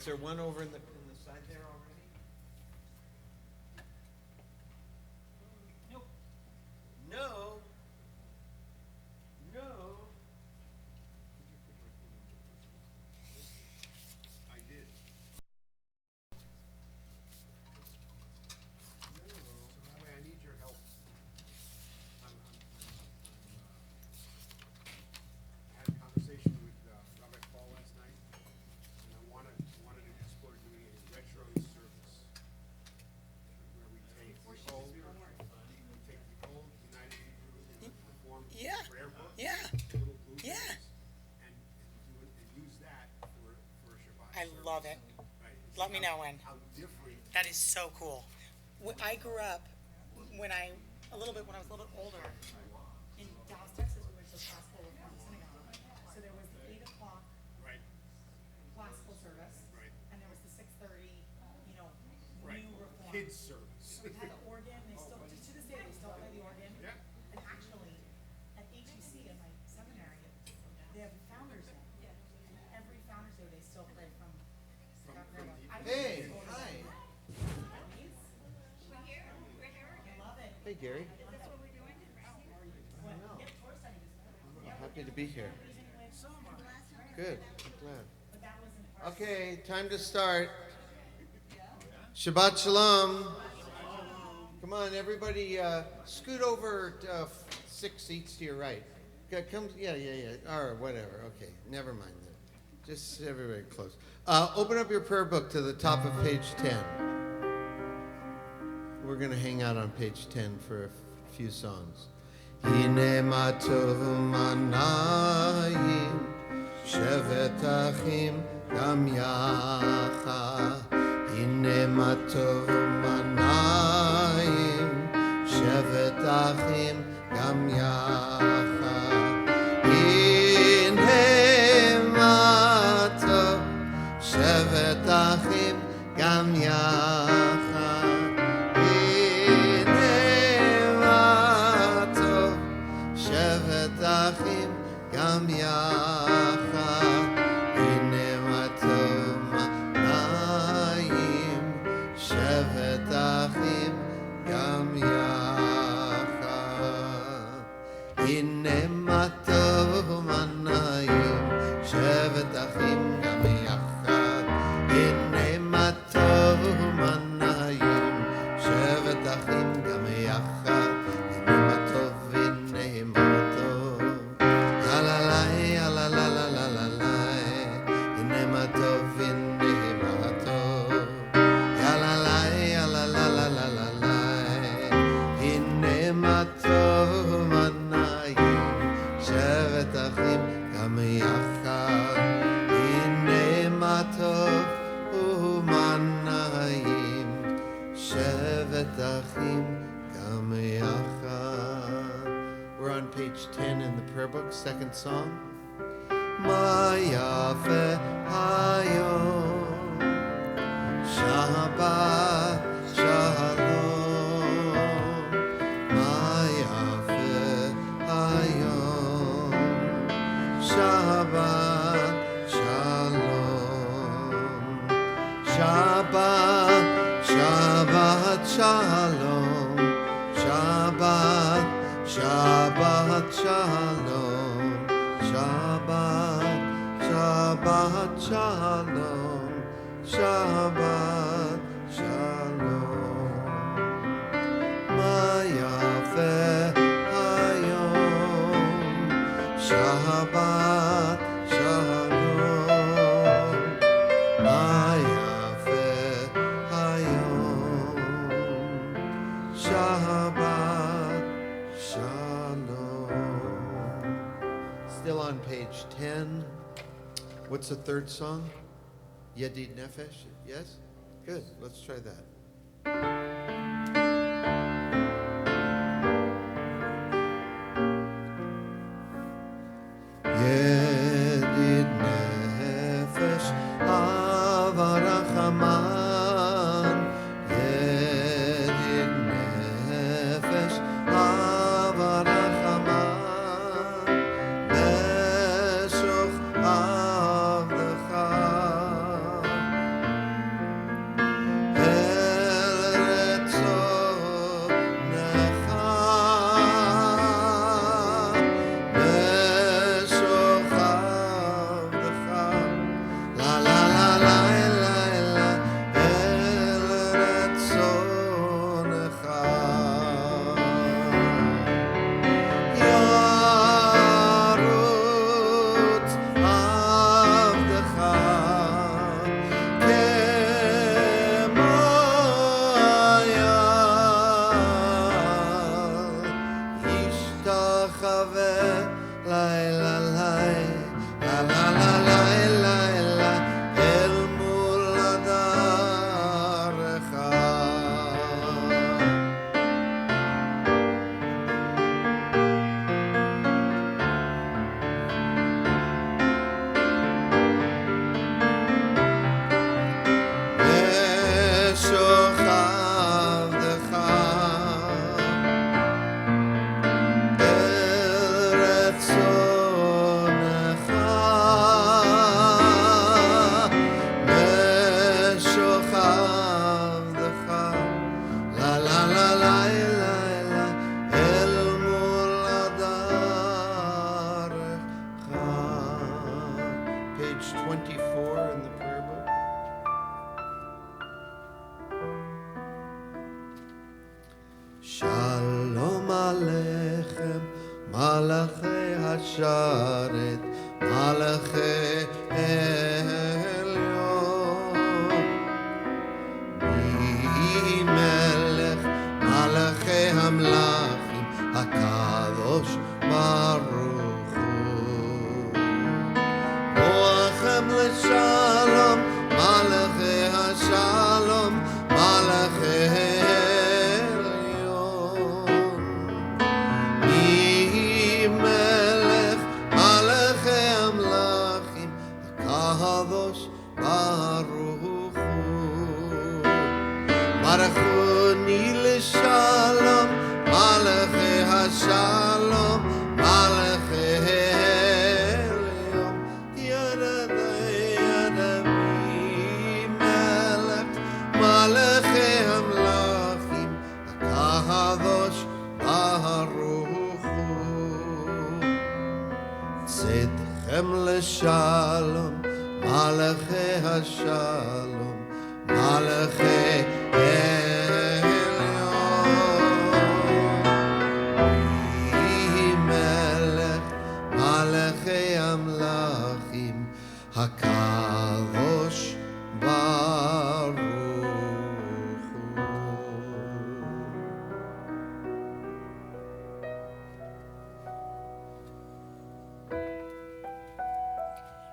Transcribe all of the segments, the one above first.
Is there one over in the side there already? Nope. No. No. I did. So that way I need your help. I had a conversation with Rabbi Paul last night, and I wanted to explore doing a retro service where we take the old United Hebrew Reformed Yeah. prayer book, Yeah. the little blue Yeah. things, and do it and use that for a Shabbat I service. love it. Right? And Let see me know when. how different. That is so cool. I grew up when I was a little bit older in Dallas, Texas. We went to a classical Reform synagogue. So there was the 8 o'clock Right. classical service, Right. and there was the 6:30, Right. new Reform. Kids service. They had the organ. They still, to this day, they still play the organ. Yeah. And actually, at HEC in my seminary, they have Founders Day, and every Founders Day they still play from. Hey, hi. I love it. Hey, Gary. Happy to be here. Good. I'm glad. Okay, time to start. Shabbat Shalom. Come on, everybody, scoot over 6 seats to your right. Come, yeah. All right, whatever. Okay, never mind then. Just everybody close. Open up your prayer book to the top of page 10. We're going to hang out on page 10 for a few songs. Hine ma tov manayim shevet achim gam yachad. Hine ma tov manayim shevet achim gam yachad. Hine ma tov shevet achim gam yachad. Achim gam yachad, hine ma tov manayim, shevet achim gam yachad. Hine ma tov manayim, shevet achim gam yachad. Hine ma tov manayim, shevet achim gam yachad. Hine ma tov, hine ma tov. We're on page 10 in the prayer book, second song. Ma yafe hayom, Shabbat Shalom. Ma yafe hayom, Shabbat Shalom. Shabbat, Shabbat Shalom. Shabbat, Shabbat Shalom. Shabbat, Shabbat Shalom. Shabbat Shalom. Ma yafe hayom, Shabbat Shalom. Ma yafe hayom, Shabbat Shalom. Still on page 10. What's the third song? Yedid Nefesh? Yes? Good. Let's try that. Yedid Nefesh Avarachaman. Yedid Nefesh Avarachaman. Meshoch Avdecha HaKadosh Baruch Hu. Boachem l'shalom, Malachei HaShalom, Malachei Elyon. Mi melech Malachei Amlachim, HaKadosh Baruch Hu. Barachuni l'shalom, Malachei HaShalom, Malachei Elyon. Yadadai Yadami Melech Malachei Amlachim, HaKadosh Baruch Hu. Tzedchem l'shalom, Malachei HaShalom, Malachei Elyon. Melech Malachei Amlachim, HaKadosh Baruch Hu.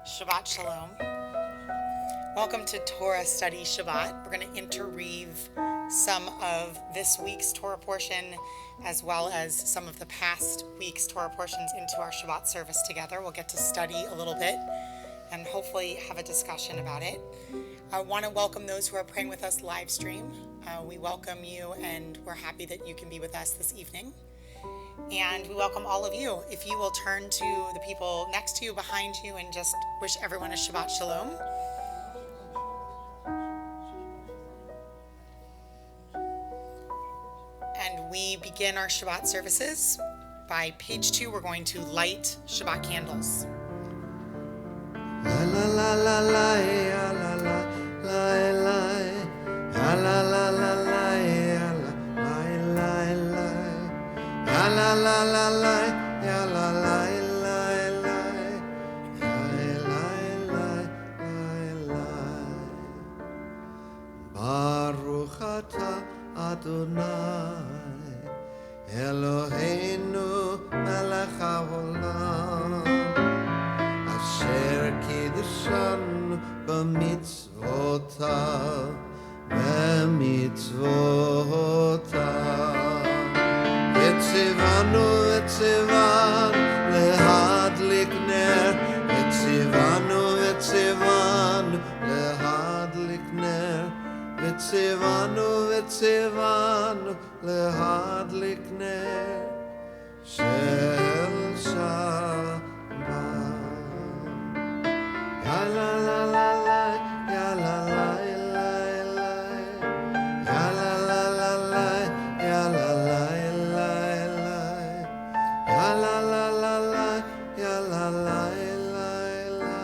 Shabbat Shalom. Welcome to Torah Study Shabbat. We're going to interweave some of this week's Torah portion as well as some of the past week's Torah portions into our Shabbat service together. We'll get to study a little bit and hopefully have a discussion about it. I want to welcome those who are praying with us live stream. We welcome you and we're happy that you can be with us this evening. And we welcome all of you. If you will turn to the people next to you, behind you, and just wish everyone a Shabbat Shalom. And we begin our Shabbat services. By page 2, we're going to light Shabbat candles. La la la la la ya la la la la ya la la la la ya la la la ya la la la la ya la la la la Baruch atah Adonai Eloheinu melech haolam Asher kiddushanu b'mitzvotav V'tzivanu lehadlik ner V'tzivanu lehadlik ner V'tzivanu lehadlik ner Shel Shabbat. Ya la la la la, ya la la la la, ya la la la la, ya la la la la, ya la la la la, ya la la la la.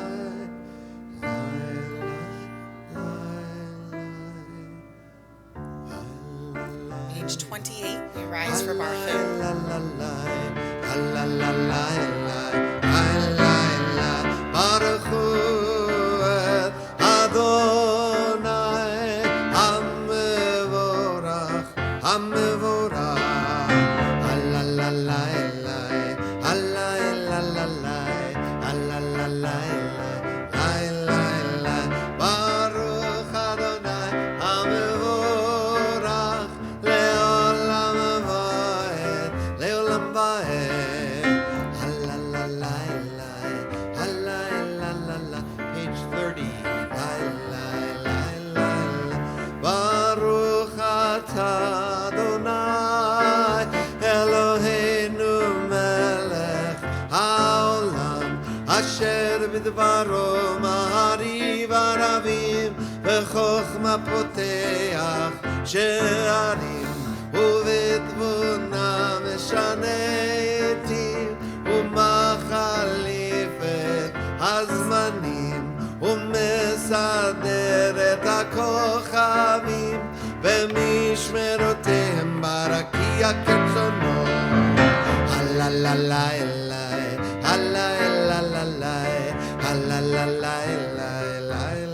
Page 28, we rise for Barthu. Baruch Hu Adonai Hamevorach Hamevorach Halalalai Halalalai Halalalai Baruch Adonai Hamevorach Leolam Vaed Leolam Vaed Halalalai Page 30. Baruch atah Adonai Eloheinu melech haolam Asher b'dvaro ma'ariv aravim V'chochma poteach she'arim U'v'tbuna meshane etim U'machalif et הזמנים ומסדר את הכוכבים במשמרותיהם ברקיע כרצונו הללה אליי הללה אליי הללה אליי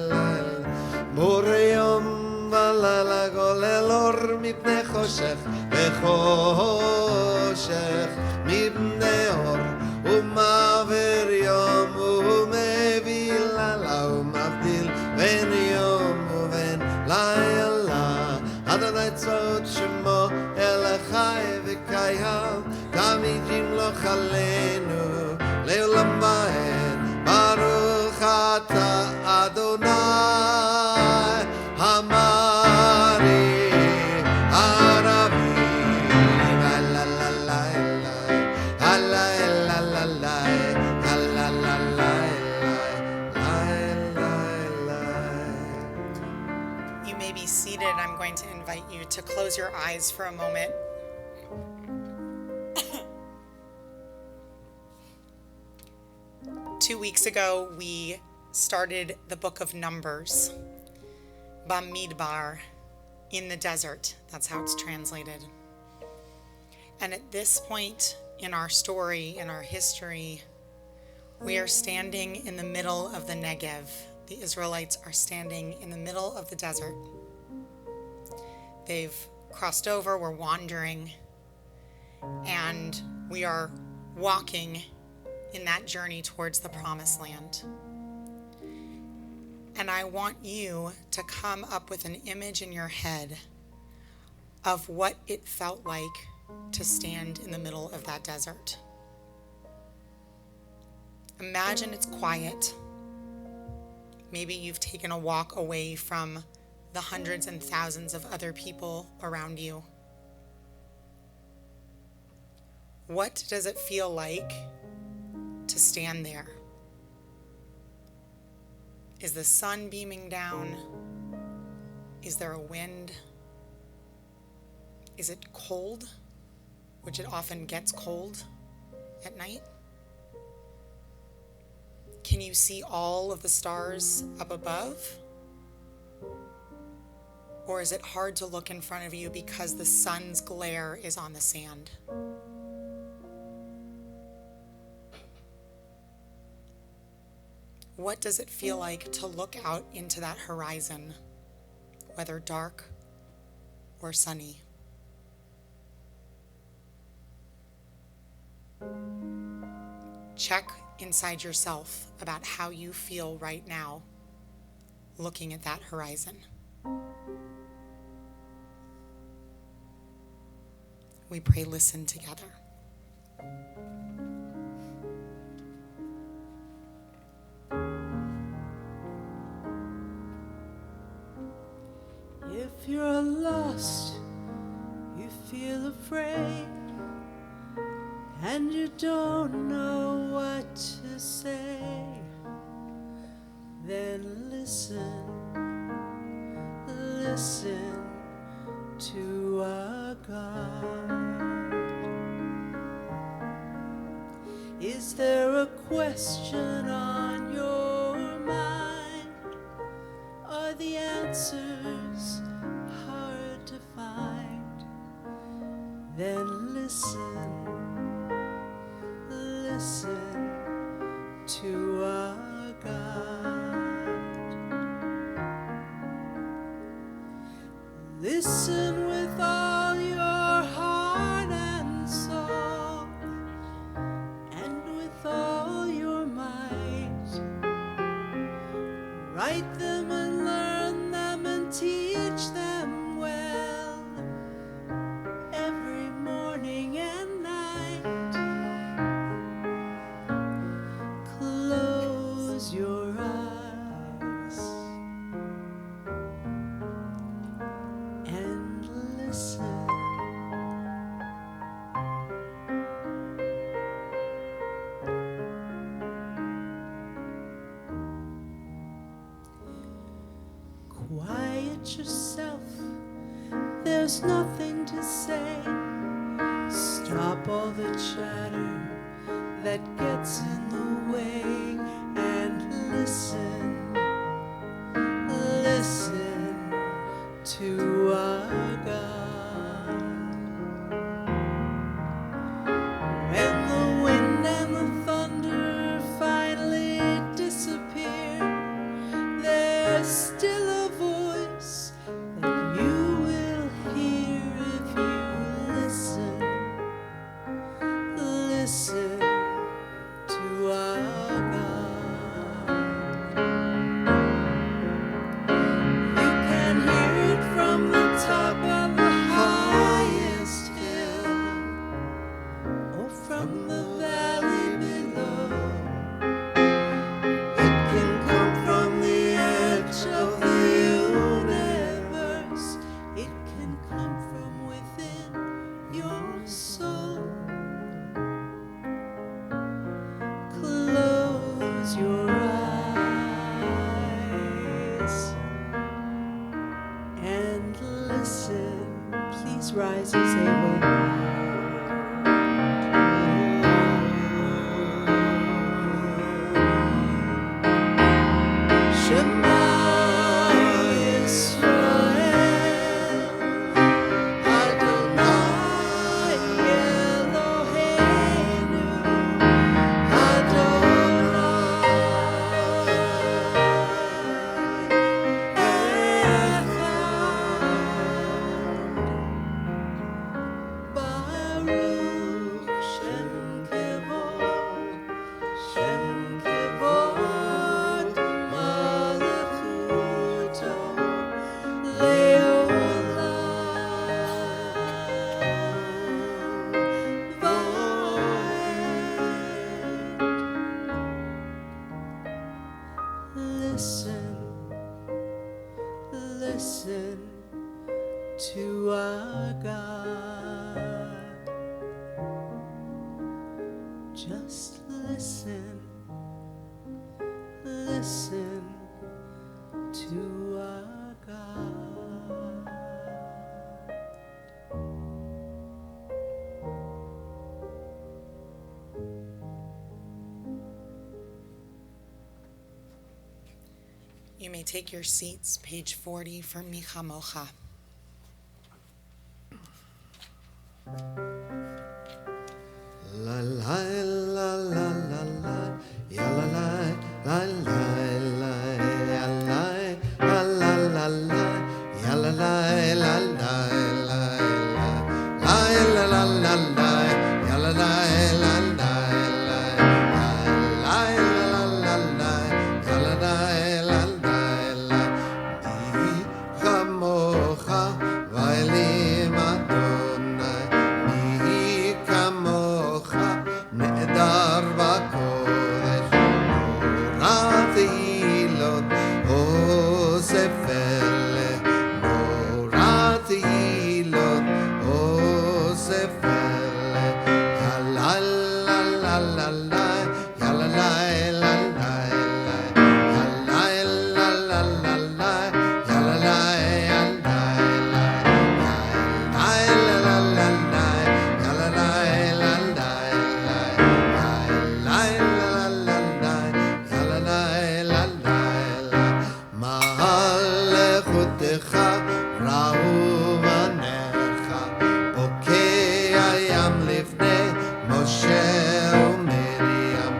בורא יום ולילה גולל אור מפני חושך וכל חושך מבני אור ומעביר יום ומביא לילה ומבדיל בין יום ובין לילה אדוני צבאות שמו אל חי וקיים תמיד ימלוך עלינו לעולם ועד ברוך אתה אדוני המרי הרבי לה לה לה לה לה לה לה לה. You may be seated. I'm going to invite you to close your eyes for a moment. Two weeks ago, we started the book of Numbers, Bamidbar, in the desert. That's how it's translated. And at this point in our story, in our history, we are standing in the middle of the Negev. The Israelites are standing in the middle of the desert. They've crossed over, we're wandering, and we are walking in that journey towards the promised land. And I want you to come up with an image in your head of what it felt like to stand in the middle of that desert. Imagine it's quiet. Maybe you've taken a walk away from the hundreds and thousands of other people around you. What does it feel like to stand there? Is the sun beaming down? Is there a wind? Is it cold? Which it often gets cold at night. Can you see all of the stars up above? Or is it hard to look in front of you because the sun's glare is on the sand? What does it feel like to look out into that horizon, whether dark or sunny? Check inside yourself about how you feel right now, looking at that horizon. We pray, listen together. If you're lost, you feel afraid, and you don't know what to say, then listen to our God. Is there a question on your mind? Are the answers hard to find? Then listen to our God. Listen with all your heart and soul, and with all your might. Write them and learn them and teach them well, every morning and night. Close your eyes and listen. Quiet yourself, there's nothing to say. Stop all the chatter that gets in the way and listen to our God. When the wind and the thunder finally disappear, there's still a voice that you will hear if you listen listen, please rise as they will. Shema Yisrael, Adonai Eloheinu, Baruch Shem Kevod Malachuto Leolam Vaed. Listen, listen to our God. Just listen, listen to our God. You may take your seats, page 40 for Micha Mocha. La la la la la la, ya la la la la la, ya la la la la la, ya la la la la la la, la la la la, ya la la la la la, la la la la, ya la la la la la. Di chamocha va'elim Adonai, di kamocha nehedar b'kodesh, Torah tehilot osef eleh, Torah tehilot osef eleh, ya la la la la la, ya la la la la la, ya la la la la la, ya la la la la la, ya la la la la, ya la la la la la, ya la la la la, ya la la la la la. Ma'alechutecha ra'u banecha, bokei yam lifnei Moshe u'Miriam,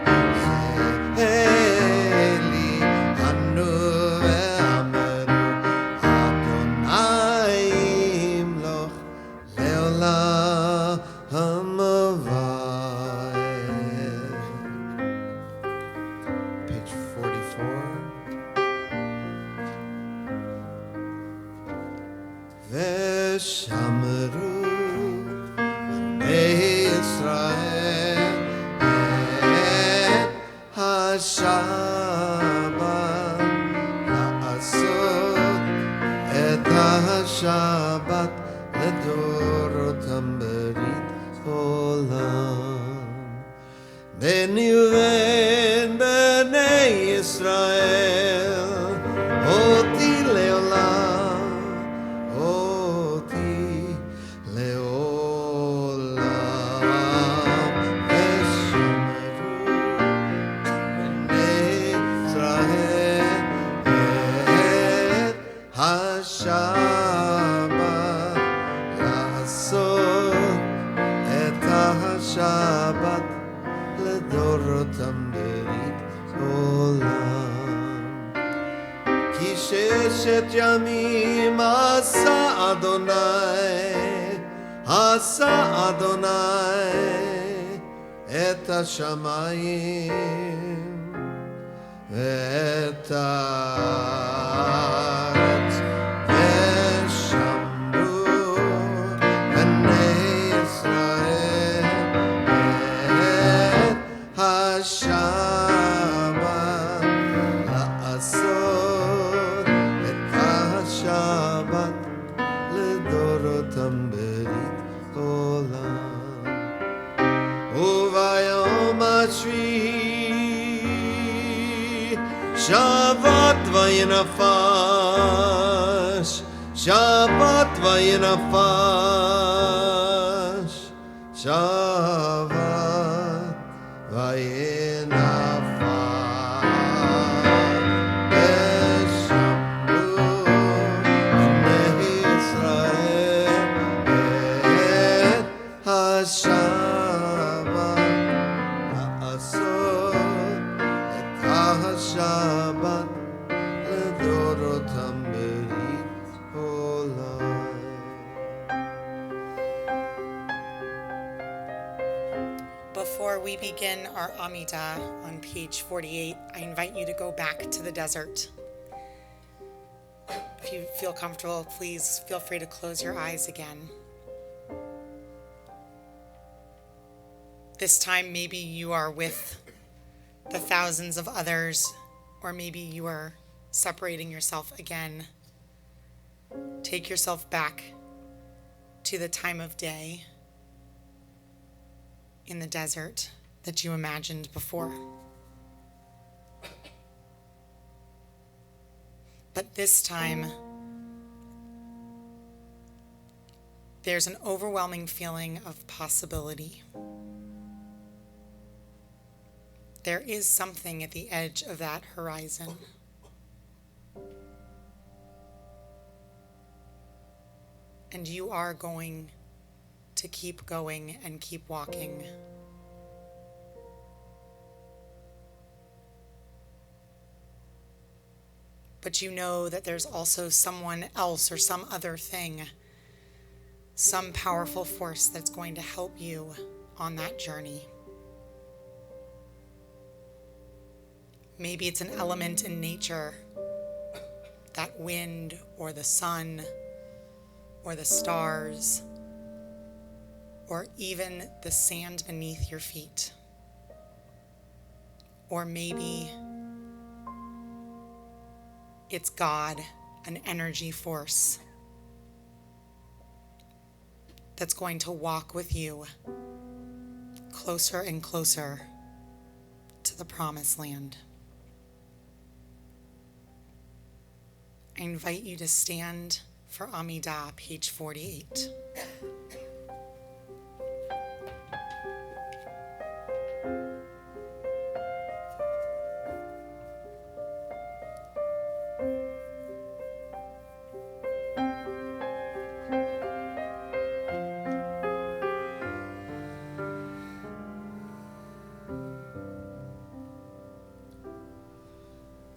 Eli anu ve'ameru, Adonai imloch le'olam va'ed. Page 44. V'shamru bnei Yisrael et hashabat, la'asot et hashabat לדורותם ברית עולם. בני ובן בני ישראל, אותי לעולם, אותי לעולם. ושמרו בני ישראל את השבת, לעשות את השבת לדורותם ברית עולם. כי ששת ימים עשה אדוני את השמיים ואת הארץ, ושמרו בני ישראל את השבת, לעשות את השבת לדורותם ברית עולם. וביום השביעי שבת וינפש, שבת vayinafash Shabbat vayinafash Beshamru Bnei Yisrael Et HaShabbat Ha'asot Et HaShabbat Ledorotam Berit Olam. Before we begin our Amidah on page 48, I invite you to go back to the desert. If you feel comfortable, please feel free to close your eyes again. This time, maybe you are with the thousands of others, or maybe you are separating yourself again. Take yourself back to the time of day in the desert that you imagined before. But this time, there's an overwhelming feeling of possibility. There is something at the edge of that horizon. And you are going to keep going and keep walking. But you know that there's also someone else or some other thing, some powerful force that's going to help you on that journey. Maybe it's an element in nature, that wind or the sun or the stars, or even the sand beneath your feet. Or maybe it's God, an energy force that's going to walk with you closer and closer to the promised land. I invite you to stand for Amidah, page 48.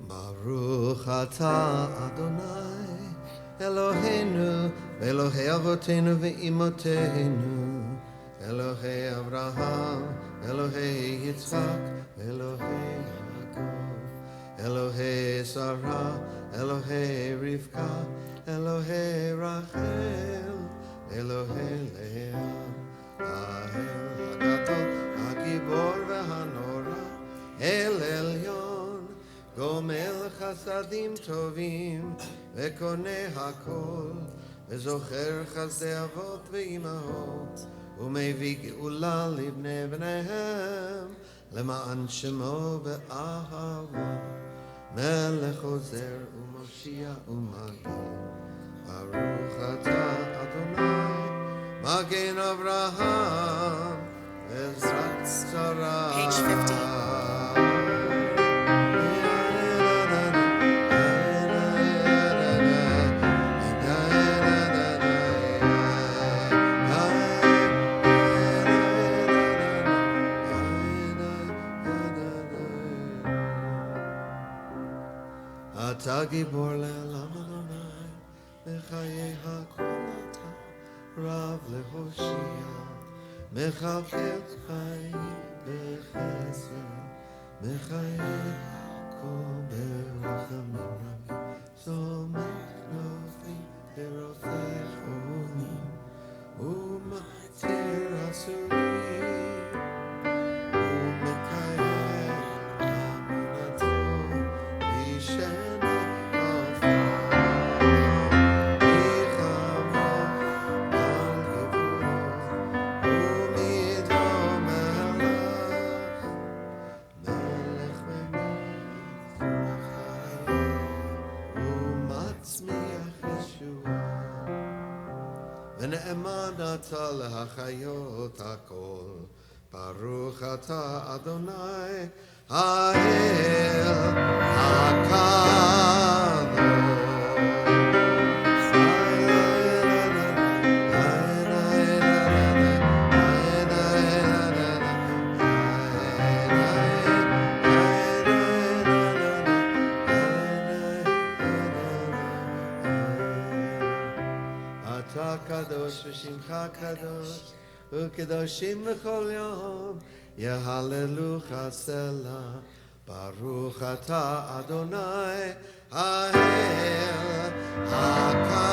Baruch atah Adonai Eloheinu Elohei avotenu ve'imoteinu Elohei Avraham Elohei Yitzchak Elohei Yaakov Elohei Sarah Elohei Rivka Elohei Rachel Elohei Leah Ha'el Hagadol Hagibor ve'hanora El Elyon גומל חסדים טובים וקונה הכל וזוכר חסדי אבות ואימהות ומביא גאולה לבני בניהם למען שמו באהבה מלך עוזר ומושיע ומגן ברוך אתה אדוני מגן אברהם עזרת שרה Page 50. אתה גיבור לעולם אדוני, בחיי הכל אתה רב להושיע, מכלכל חיים בחסד, מחיי הכל ברחמים רבים, צומח כנפי ברופא חונים, ומתיר אסורים, ומקיים אמונתו, ישנה מצמיח ונאמנת להחיות הכל. ברוך אתה אדוני האל אתה קדוש ושמך קדוש וקדושים לכל יום יהללוך סלה. ברוך אתה אדוני האל הקדוש.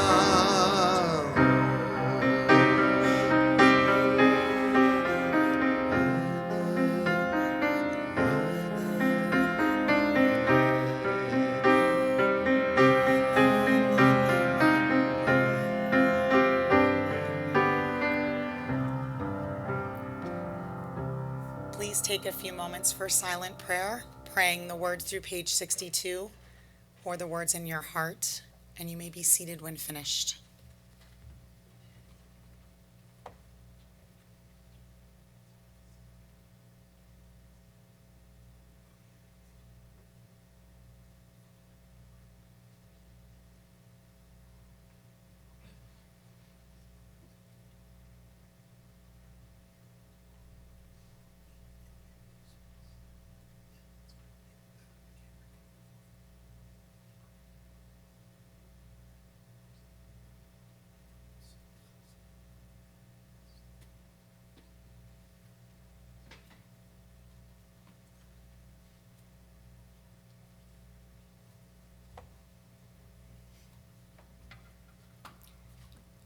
Please take a few moments for silent prayer, praying the words through page 62 or the words in your heart, and you may be seated when finished.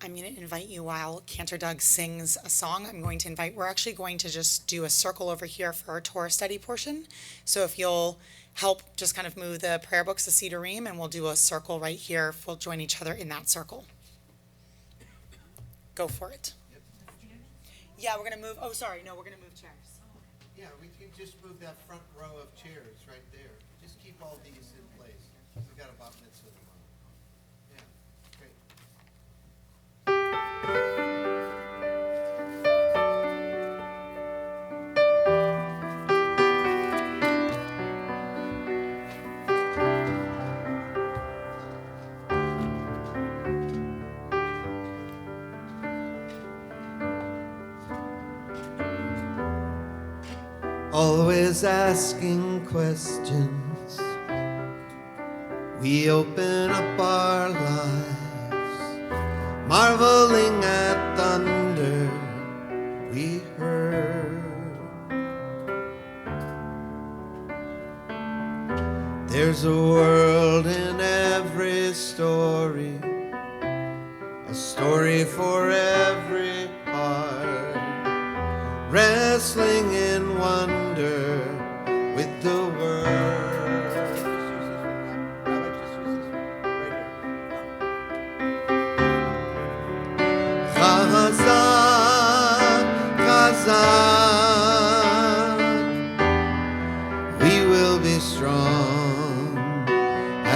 I'm going to invite you while Cantor Doug sings a song. We're actually going to just do a circle over here for our Torah study portion. So if you'll help just kind of move the prayer books, the Cedar Ream, and we'll do a circle right here. We'll join each other in that circle. Go for it. Yeah, we're going to move. Oh, sorry. No, we're going to move chairs. Yeah, we can just move that front row of chairs right there. Just keep all these in place. We got about mitzvah tomorrow. Yeah, great. Always asking questions, we open up our lives, marveling at thunder we heard. There's a world in every story, a story for every heart, wrestling in wonder with the word. Chazak, Chazak, we will be strong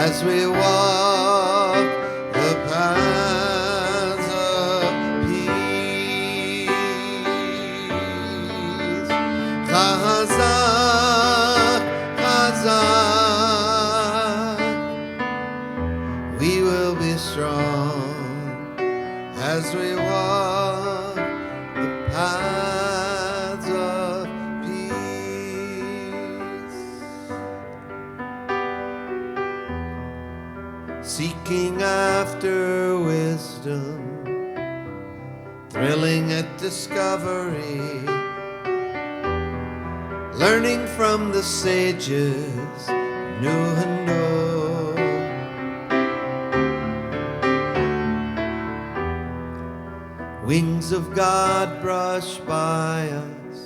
as we walk the paths of peace. Chazak, Chazak, we will be strong as we walk the paths of peace. Seeking after wisdom, thrilling at discovery, learning from the sages, new and old. Wings of God brush by us,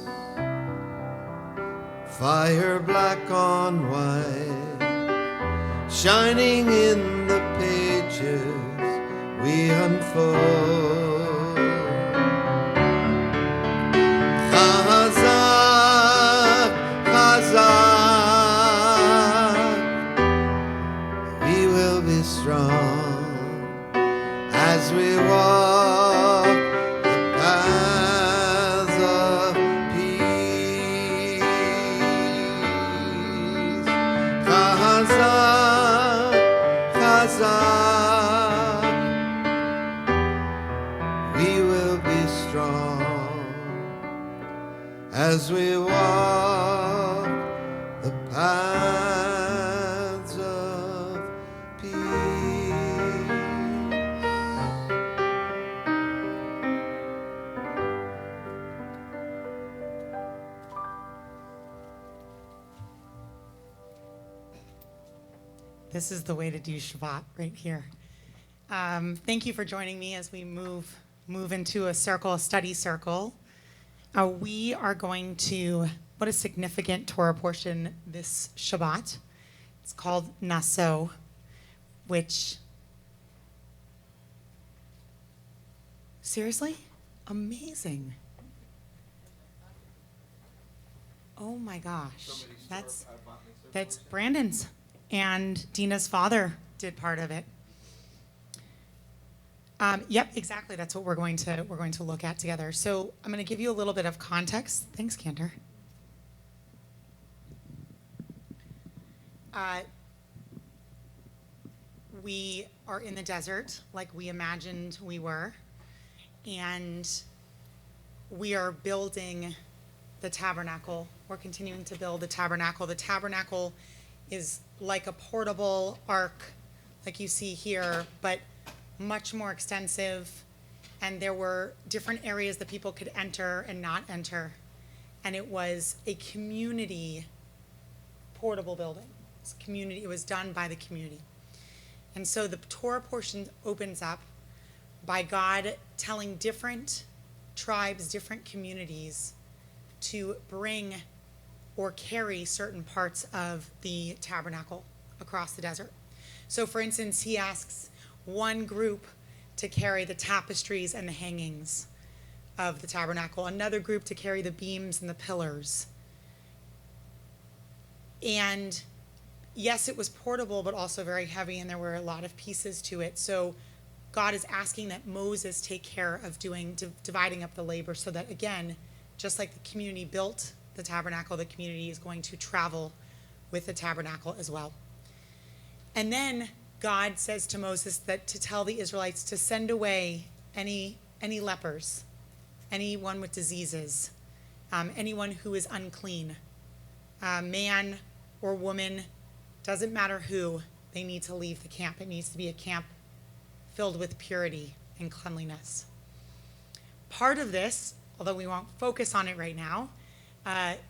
fire black on white, shining in the pages we unfold. Chazak, Chazak, we will be strong as we walk as we walk the paths of peace. This is the way to do Shabbat right here. Thank you for joining me as we move into a circle, a study circle. We are going to, what a significant Torah portion this Shabbat. It's called Naso, which, seriously? Amazing. Oh my gosh. That's Brandon's. And Dina's father did part of it. Yep, exactly. That's what we're going to look at together. So I'm going to give you a little bit of context. Thanks, Cantor. We are in the desert, like we imagined we were, and we are building the tabernacle. We're continuing to build the tabernacle. The tabernacle is like a portable ark, like you see here, but much more extensive. And there were different areas that people could enter and not enter. And it was a community portable building. It's community. It was done by the community. And so the Torah portion opens up by God telling different tribes, different communities to bring or carry certain parts of the tabernacle across the desert. So for instance, he asks one group to carry the tapestries and the hangings of the tabernacle, another group to carry the beams and the pillars. And yes, it was portable, but also very heavy, and there were a lot of pieces to it. So God is asking that Moses take care of dividing up the labor so that, again, just like the community built the tabernacle, the community is going to travel with the tabernacle as well. And then God says to Moses that to tell the Israelites to send away any lepers, anyone with diseases, anyone who is unclean, man or woman, doesn't matter who, they need to leave the camp. It needs to be a camp filled with purity and cleanliness. Part of this, although we won't focus on it right now,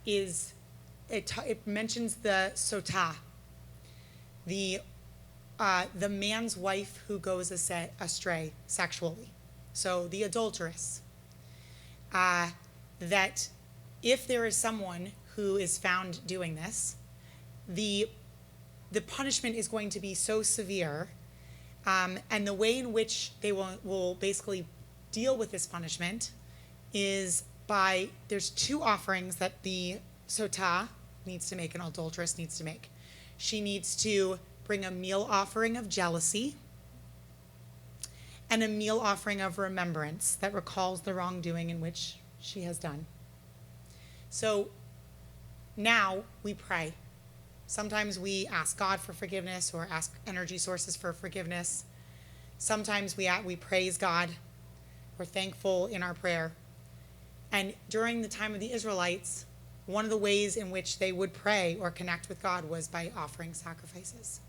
is it mentions the sotah, the man's wife who goes astray sexually. So the adulteress. That if there is someone who is found doing this, the punishment is going to be so severe, and the way in which they will basically deal with this punishment is there's two offerings that the sotah needs to make, an adulteress needs to make. She needs to bring a meal offering of jealousy and a meal offering of remembrance that recalls the wrongdoing in which she has done. So now we pray. Sometimes we ask God for forgiveness or ask energy sources for forgiveness. Sometimes we praise God. We're thankful in our prayer. And during the time of the Israelites, one of the ways in which they would pray or connect with God was by offering sacrifices.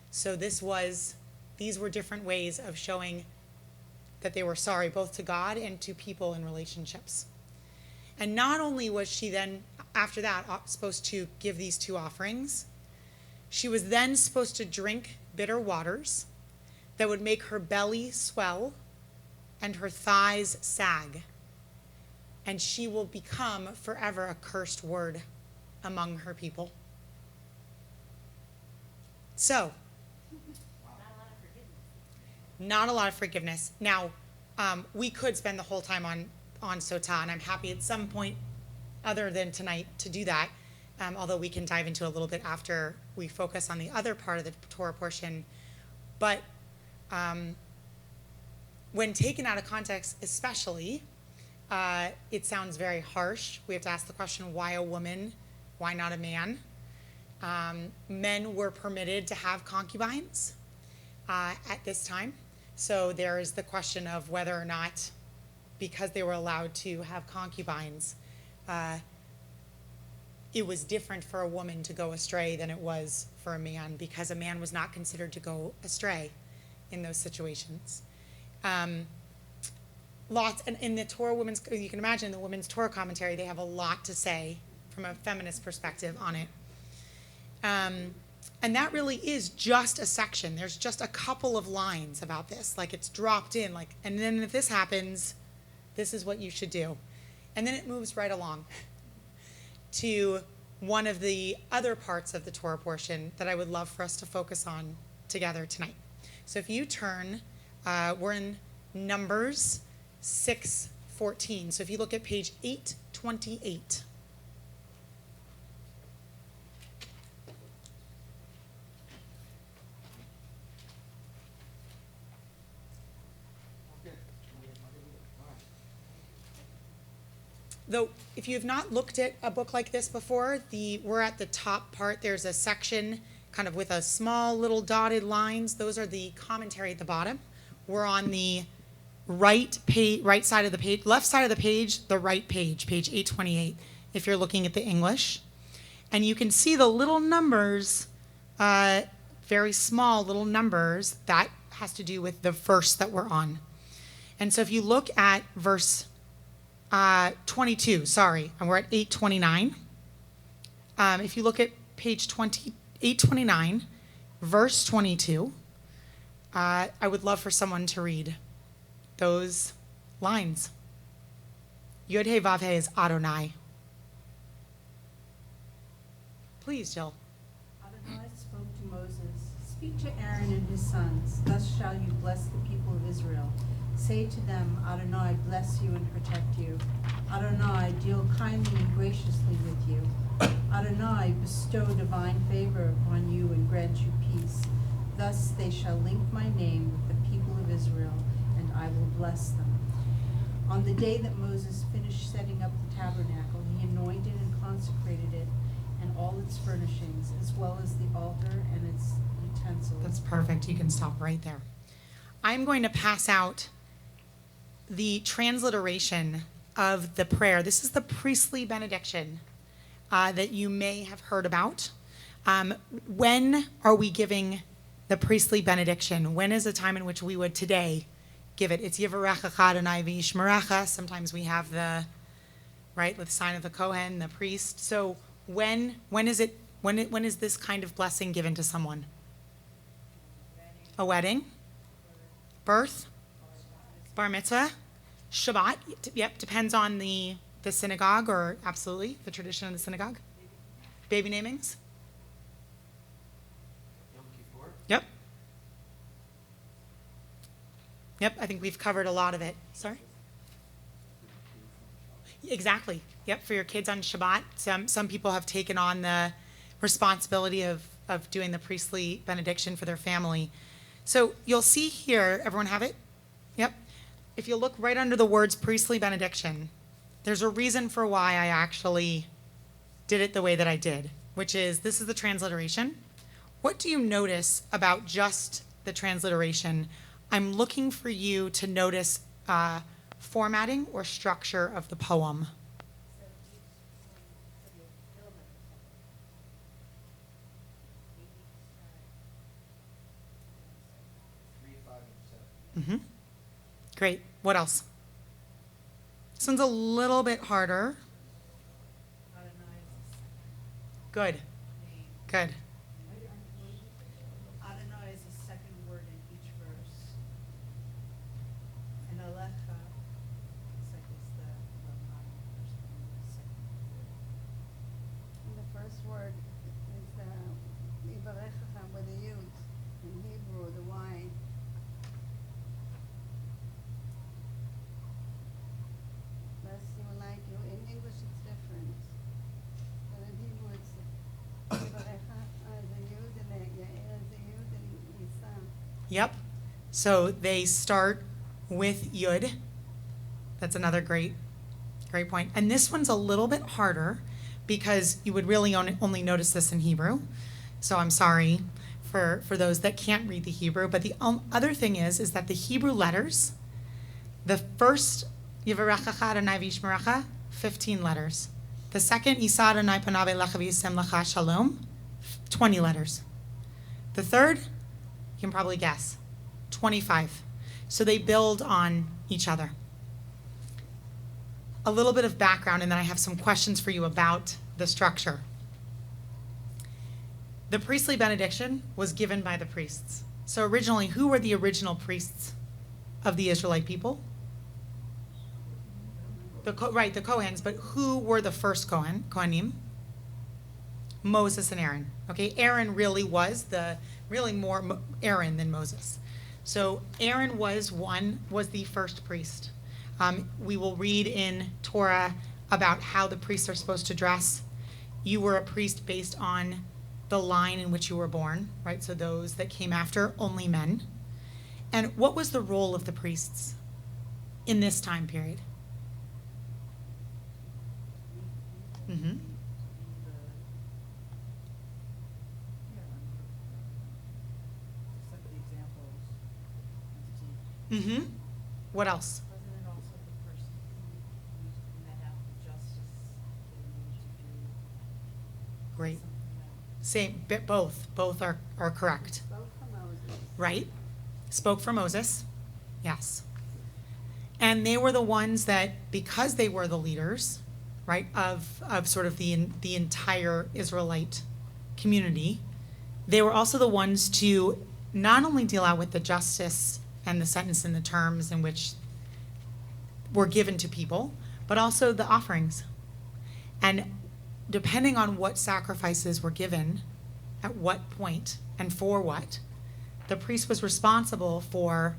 So these were different ways of showing that they were sorry, both to God and to people in relationships. And not only was she then, after that, supposed to give these two offerings, she was then supposed to drink bitter waters that would make her belly swell and her thighs sag. And she will become forever a cursed word among her people. So, not a lot of forgiveness. Now, we could spend the whole time on sotah, and I'm happy at some point other than tonight to do that, although we can dive into it a little bit after we focus on the other part of the Torah portion. But when taken out of context, especially, it sounds very harsh. We have to ask the question, why a woman? Why not a man? Men were permitted to have concubines at this time. So there is the question of whether or not, because they were allowed to have concubines, it was different for a woman to go astray than it was for a man, because a man was not considered to go astray in those situations. Lots, and in the Torah women's, you can imagine the women's Torah commentary, they have a lot to say from a feminist perspective on it. And that really is just a section. There's just a couple of lines about this, like it's dropped in, like, and then if this happens, this is what you should do. And then it moves right along to one of the other parts of the Torah portion that I would love for us to focus on together tonight. So if you turn, we're in Numbers 6:14. So if you look at page 828. Though, if you have not looked at a book like this before, we're at the top part. There's a section kind of with a small little dotted lines. Those are the commentary at the bottom. We're on the right side of the page, left side of the page, the right page, page 828, if you're looking at the English. And you can see the little numbers, very small little numbers. That has to do with the verse that we're on. And so if you look at verse 22, sorry, and we're at 829. If you look at page 829, verse 22, I would love for someone to read those lines. Yod He Vav He is Adonai. Please, Jill. Adonai spoke to Moses, "Speak to Aaron and his sons, thus shall you bless the people of Israel. Say to them, Adonai bless you and protect you. Adonai deal kindly and graciously with you. Adonai bestow divine favor upon you and grant you peace. Thus they shall link my name with the people of Israel, and I will bless them." On the day that Moses finished setting up the tabernacle, he anointed and consecrated it and all its furnishings, as well as the altar and its utensils. That's perfect. You can stop right there. I'm going to pass out the transliteration of the prayer. This is the priestly benediction that you may have heard about. When are we giving the priestly benediction? When is a time in which we would today give it? It's Yivarechecha Adonai v'yishmerecha. Sometimes we have the, right, with the sign of the Kohen, the priest. So when is it? When is this kind of blessing given to someone? A wedding, birth, bar mitzvah, Shabbat. Yep, depends on the synagogue, or absolutely the tradition of the synagogue. Baby namings. Yep. Yep, I think we've covered a lot of it. Sorry? Exactly. Yep, for your kids on Shabbat. Some people have taken on the responsibility of doing the priestly benediction for their family. So you'll see here, everyone have it? Yep. If you look right under the words priestly benediction, there's a reason for why I actually did it the way that I did, which is, this is the transliteration. What do you notice about just the transliteration? I'm looking for you to notice formatting or structure of the poem. Mm-hmm. Great. What else? This one's a little bit harder. Good. Good. Adonai is the second word in each verse. And Alecha is the And the first word is Yivarechecha with a Yud. In Hebrew, the Y. Bless you and like you. In English, it's different. But in Hebrew, it's Yivarecha as a Yud, and Yael as a Yud, and Yisam. Yep. So they start with Yud. That's another great point. And this one's a little bit harder because you would really only notice this in Hebrew. So I'm sorry for those that can't read the Hebrew. But the other thing is that the Hebrew letters, the first Yivarechecha Adonai v'yishmerecha, 15 letters. The second, Isa Adonai panav elecha v'yisem lecha shalom, 20 letters. The third, you can probably guess, 25. So they build on each other. A little bit of background, and then I have some questions for you about the structure. The priestly benediction was given by the priests. So originally, who were the original priests of the Israelite people? The Kohens, but who were the first Kohanim? Moses and Aaron. Okay, Aaron really was more Aaron than Moses. So Aaron was the first priest. We will read in Torah about how the priests are supposed to dress. You were a priest based on the line in which you were born, right? So those that came after, only men. And what was the role of the priests in this time period? Mm-hmm. Mm-hmm. What else? Wasn't it also the person who met out the justice they needed to do? Great. Something like Same, both are correct. Spoke for Moses. Right? Spoke for Moses. Yes. And they were the ones that, because they were the leaders, right, of sort of the entire Israelite community, they were also the ones to not only deal out with the justice and the sentence and the terms in which were given to people, but also the offerings. And depending on what sacrifices were given, at what point, and for what, the priest was responsible for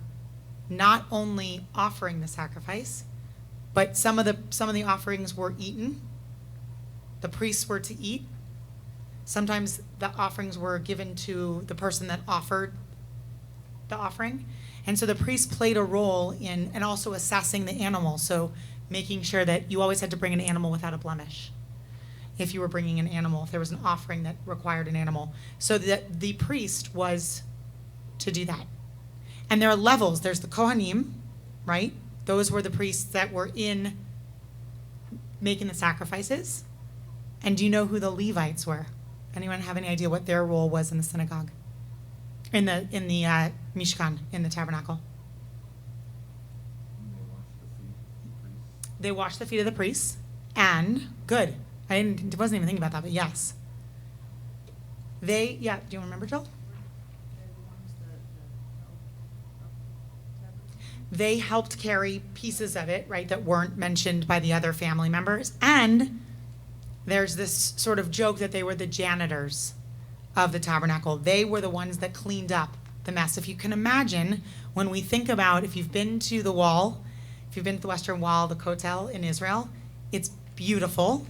not only offering the sacrifice, but some of the offerings were eaten. The priests were to eat. Sometimes the offerings were given to the person that offered the offering. And so the priest played a role in, and also assessing the animal. So making sure that you always had to bring an animal without a blemish. If you were bringing an animal, if there was an offering that required an animal. So that the priest was to do that. And there are levels. There's the Kohanim, right? Those were the priests that were in making the sacrifices. And do you know who the Levites were? Anyone have any idea what their role was in the synagogue? In the Mishkan, in the tabernacle? They washed the feet of the priests. And, good. Wasn't even thinking about that, but yes. Do you remember, Joel? They helped carry pieces of it, right, that weren't mentioned by the other family members. And there's this sort of joke that they were the janitors of the tabernacle. They were the ones that cleaned up the mess. If you can imagine, when we think about, if you've been to the wall, if you've been to the Western Wall, the Kotel in Israel, it's beautiful.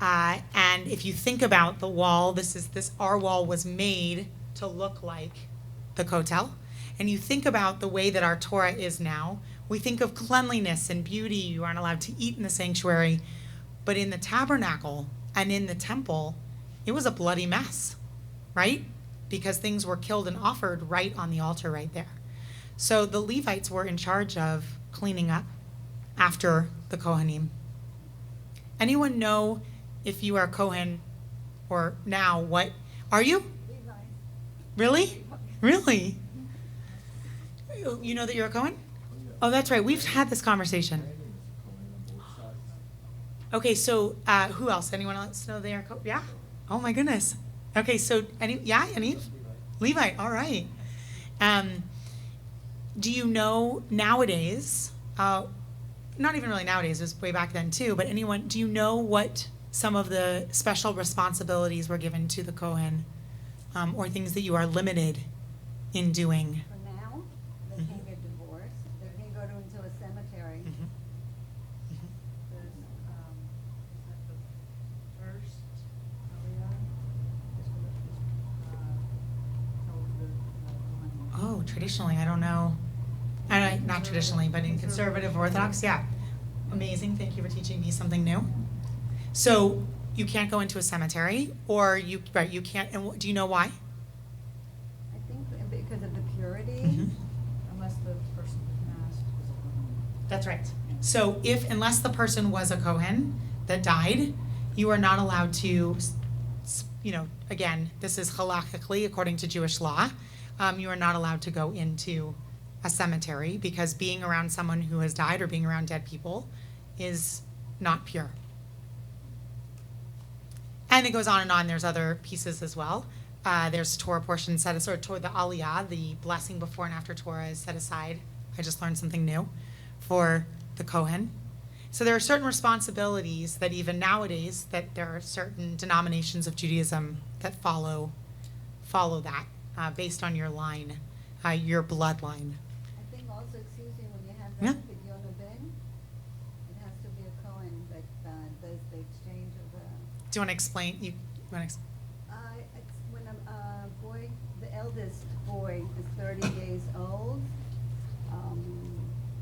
And if you think about the wall, our wall was made to look like the Kotel. And you think about the way that our Torah is now, we think of cleanliness and beauty. You aren't allowed to eat in the sanctuary. But in the tabernacle and in the temple, it was a bloody mess, right? Because things were killed and offered right on the altar right there. So the Levites were in charge of cleaning up after the Kohanim. Anyone know if you are Kohen or now what? Are you? Levi. Really? Really? You know that you're a Kohen? Oh, that's right. We've had this conversation. Okay, so who else? Anyone else know they are Kohen? Yeah? Oh my goodness. Okay, so Yaniv? Levi, all right. Do you know nowadays, not even really nowadays, it was way back then too, but do you know what some of the special responsibilities were given to the Kohen, or things that you are limited in doing? For now, they can't get divorced. They can't go into a cemetery. There's, is that the first Oh, traditionally, I don't know. Not traditionally, but in conservative Orthodox, yeah. Amazing, thank you for teaching me something new. So you can't go into a cemetery, or you can't, and do you know why? I think because of the purity. unless the person passed was a woman. That's right. So unless the person was a Kohen that died, You are not allowed to, again, this is halakhically, according to Jewish law, you are not allowed to go into a cemetery because being around someone who has died or being around dead people is not pure. And it goes on and on. There's other pieces as well. There's Torah portion set aside, or the Aliyah, the blessing before and after Torah is set aside. I just learned something new for the Kohen. So there are certain responsibilities that even nowadays, that there are certain denominations of Judaism that follow that based on your line, your bloodline. I think also, excuse me, when you have Yeah. that Pidyon Ben, it has to be a Cohen that does the exchange of the. Do you want to explain? It's when a boy, the eldest boy is 30 days old,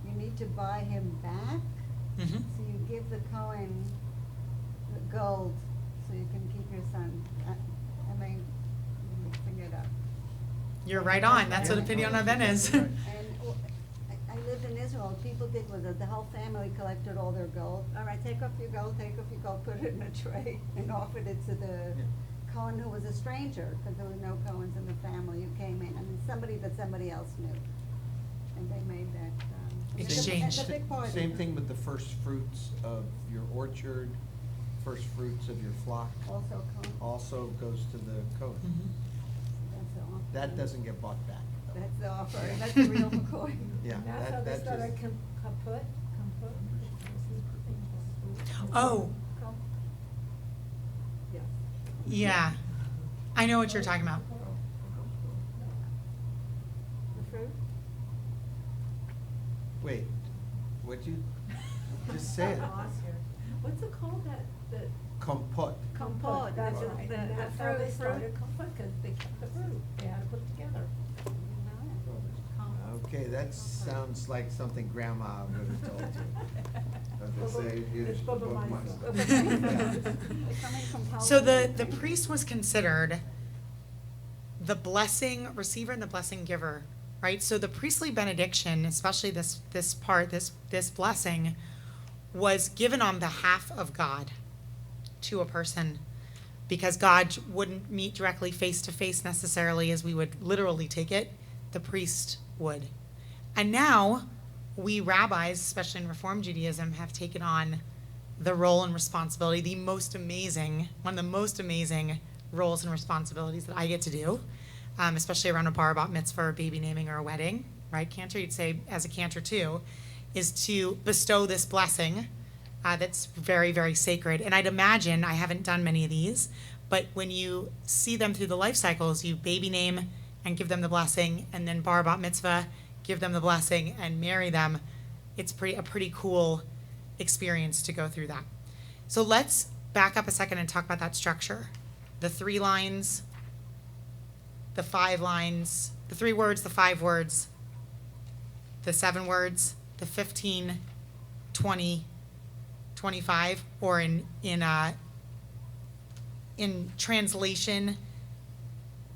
you need to buy him back. Mm-hmm. So you give the Cohen the gold so you can keep your son. I mean, I'm mixing it up. You're right on. That's what a Pidyon Ben is. And I lived in Israel. People did was that the whole family collected all their gold. All right, take off your gold, put it in a tray, and offered it to the Cohen who was a stranger, because there were no Cohens in the family who came in. I mean, somebody that somebody else knew, and they made that Exchange. It's a big party. Same thing with the first fruits of your orchard, first fruits of your flock, Also Cohen. also goes to the Kohen. Mhm. That's the offer. That doesn't get bought back. though. That's the offer. That's the real McCoy. Yeah, That's how that they started just, kaput. Oh, Yes. yeah. I know what you're talking about. The fruit? wait, what'd you, just say it. What's it called, that Compote. compote? That's Right. right. The That's how they fruit. started compote, because they kept the fruit, they had to put it together. Compote. Okay, that sounds like something grandma would have told you. But they say, It's "Here's Bubba the book Meister." money." They're coming from So Poland. the priest was considered the blessing receiver and the blessing giver, right? So the priestly benediction, especially this blessing, was given on behalf of God to a person, because God wouldn't meet directly face to face necessarily as we would literally take it. The priest would. And now we rabbis, especially in Reform Judaism, have taken on the role and responsibility, one of the most amazing roles and responsibilities that I get to do, especially around a bar, bat mitzvah, or baby naming, or a wedding, right? Cantor, you'd say as a cantor too, is to bestow this blessing that's very, very sacred. And I'd imagine, I haven't done many of these, but when you see them through the life cycles, you baby name and give them the blessing, and then bar, bat mitzvah, give them the blessing, and marry them. It's a pretty cool experience to go through that. So let's back up a second and talk about that structure. The 3 lines, the 5 lines, the 3 words, the 5 words, the 7 words, the 15, 20, 25, or in translation.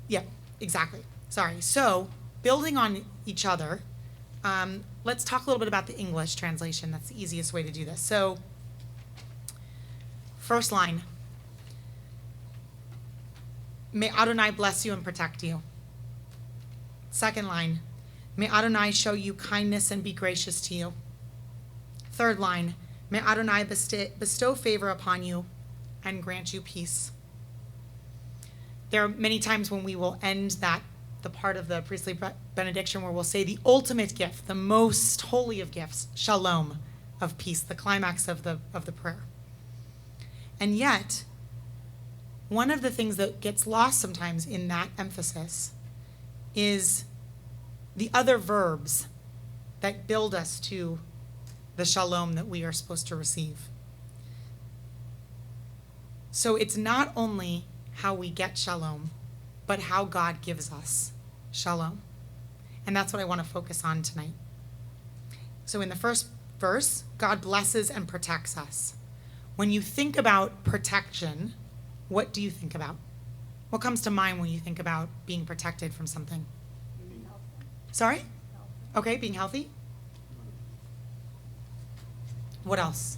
Yeah, exactly. Sorry. So building on each other, let's talk a little bit about the English translation. That's the easiest way to do this. So first line, may Adonai bless you and protect you. Second line, may Adonai show you kindness and be gracious to you. Third line, may Adonai bestow favor upon you and grant you peace. There are many times when we will end the part of the priestly benediction where we'll say the ultimate gift, the most holy of gifts, shalom, of peace, the climax of the prayer. And yet, one of the things that gets lost sometimes in that emphasis is the other verbs that build us to the shalom that we are supposed to receive. So it's not only how we get shalom, but how God gives us shalom. And that's what I want to focus on tonight. So in the first verse, God blesses and protects us. When you think about protection, what do you think about? What comes to mind when you think about being protected from something? Being healthy. Sorry? Okay, being healthy. What else?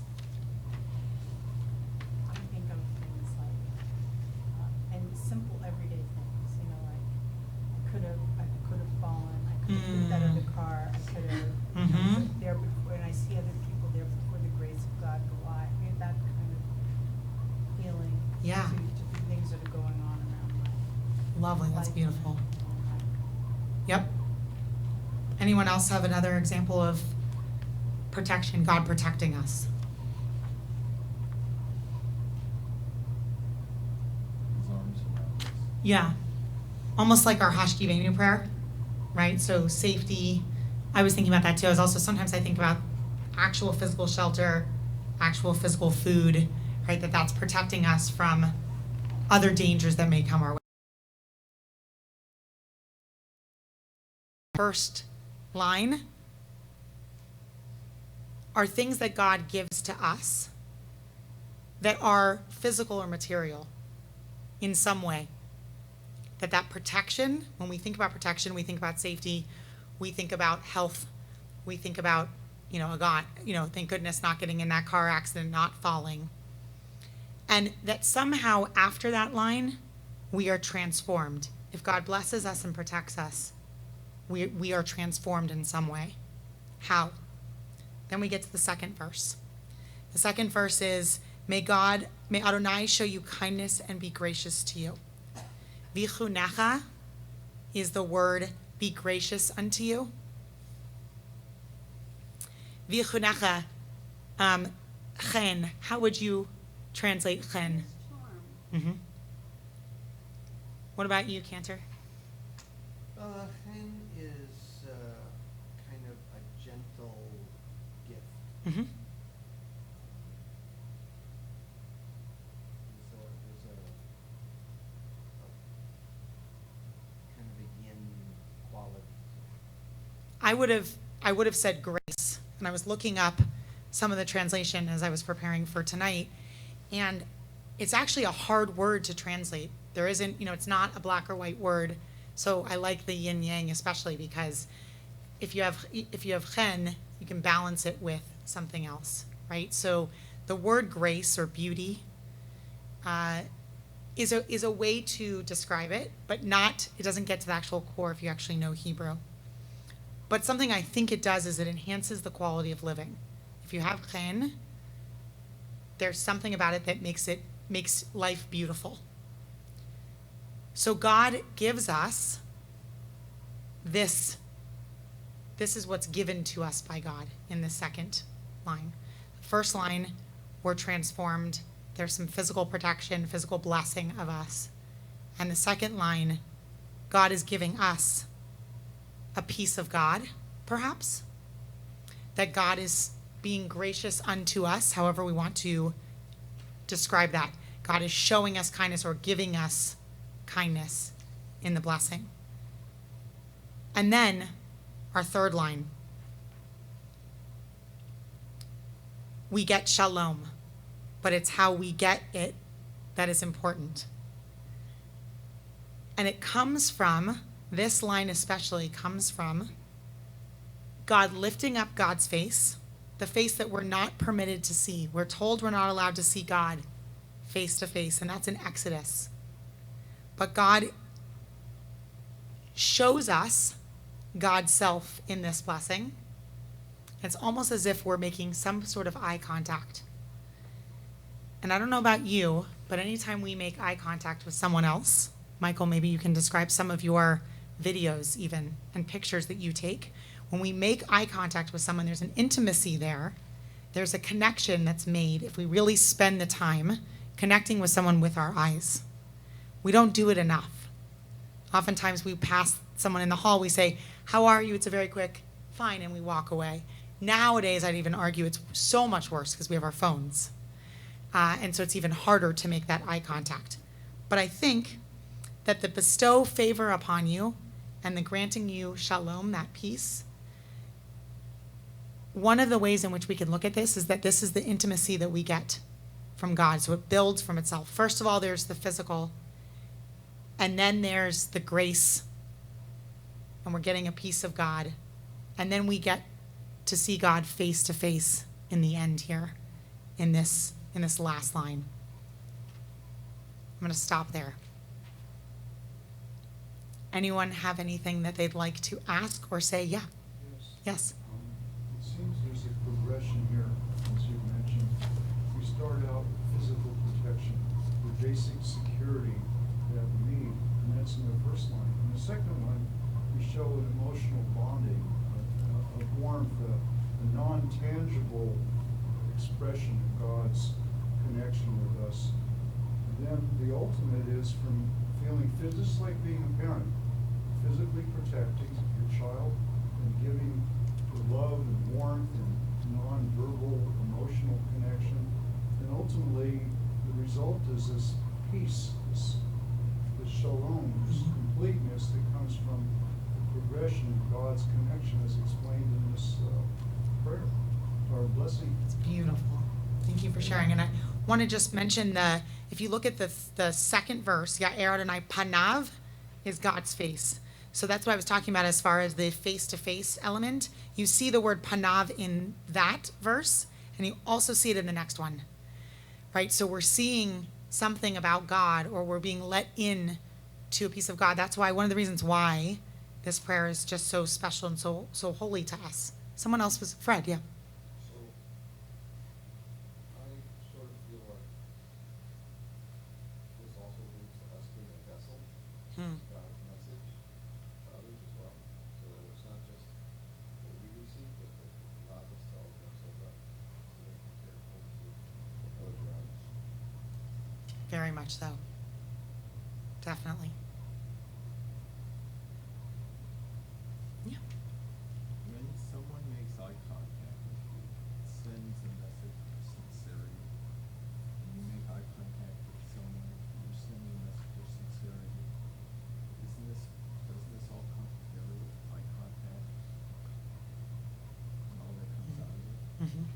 I think of other people there before the grace of God go by. I mean, that kind of feeling. Yeah. To things that are going on around life. Lovely, that's Life beautiful. and all that. Yep. Anyone else have another example of protection, God protecting us? Yeah. Almost like our Hashkivenu prayer, right? So safety. I was thinking about that too. I was also, sometimes I think about actual physical shelter, actual physical food, right? That's protecting us from other dangers that may come our way. First line are things that God gives to us that are physical or material in some way. That protection, when we think about protection, we think about safety, we think about health, we think about, God, thank goodness not getting in that car accident, not falling. And that somehow after that line, we are transformed. If God blesses us and protects us, we are transformed in some way. How? Then we get to the second verse. The second verse is, may Adonai show you kindness and be gracious to you. Vichunecha is the word, be gracious unto you. Vichunecha, chen, how would you translate chen? Mm-hmm. What about you, Cantor? Chen is kind of a gentle gift. Mm-hmm. There's a kind of a yin quality. I would have said grace, and I was looking up some of the translation as I was preparing for tonight, and it's actually a hard word to translate. There isn't, it's not a black or white word. So I like the yin yang especially because if you have chen, you can balance it with something else, right? So the word grace or beauty is a way to describe it, but it doesn't get to the actual core if you actually know Hebrew. But something I think it does is it enhances the quality of living. If you have chen, there's something about it that makes life beautiful. So God gives us this. This is what's given to us by God in the second line. The first line, we're transformed. There's some physical protection, physical blessing of us. And the second line, God is giving us a piece of God, perhaps. That God is being gracious unto us, however we want to describe that. God is showing us kindness or giving us kindness in the blessing. And then our third line, we get shalom, but it's how we get it that is important. And it comes from, this line especially comes from God lifting up God's face, the face that we're not permitted to see. We're told we're not allowed to see God face to face, and that's in Exodus. But God shows us God's self in this blessing. It's almost as if we're making some sort of eye contact. And I don't know about you, but anytime we make eye contact with someone else, Michael, maybe you can describe some of your videos even and pictures that you take. When we make eye contact with someone, there's an intimacy there. There's a connection that's made if we really spend the time connecting with someone with our eyes. We don't do it enough. Oftentimes we pass someone in the hall, we say, how are you? It's a very quick, fine, and we walk away. Nowadays, I'd even argue it's so much worse because we have our phones. And so it's even harder to make that eye contact. But I think that the bestow favor upon you and the granting you shalom, that peace, one of the ways in which we can look at this is that this is the intimacy that we get from God. So it builds from itself. First of all, there's the physical, and then there's the grace, and we're getting a piece of God. And then we get to see God face to face in the end here, in this last line. I'm going to stop there. Anyone have anything that they'd like to ask or say? Yeah. Yes. Yes. It seems there's a progression a non-tangible expression of God's connection with us. And then the ultimate is from feeling, just like being a parent, physically protecting your child and giving the love and warmth and non-verbal emotional connection. And ultimately, the result is this peace, this shalom, this completeness that comes from the progression of God's connection as explained in this prayer, or blessing. It's beautiful. Thank you for sharing. And I want to just mention if you look at the second verse, Ya'er Adonai Panav is God's face. So that's what I was talking about as far as the face-to-face element. You see the word Panav in that verse, and you also see it in the next one, right? So we're seeing something about God, or we're being let in to a piece of God. That's why one of the reasons why this prayer is just so special and so holy to us. Someone else was Fred, yeah. So I sort of feel like this also leads to us being a vessel of God's message to others as well. So that it's not just what we receive, but that God has to open ourselves up so that we can careful to those around us. Very much so. Definitely. Yeah. When someone makes eye contact with you, it sends a message of sincerity. When you make eye contact with someone, you're sending a message of sincerity. Doesn't this all come together with eye contact and all that comes out of it? Mhm.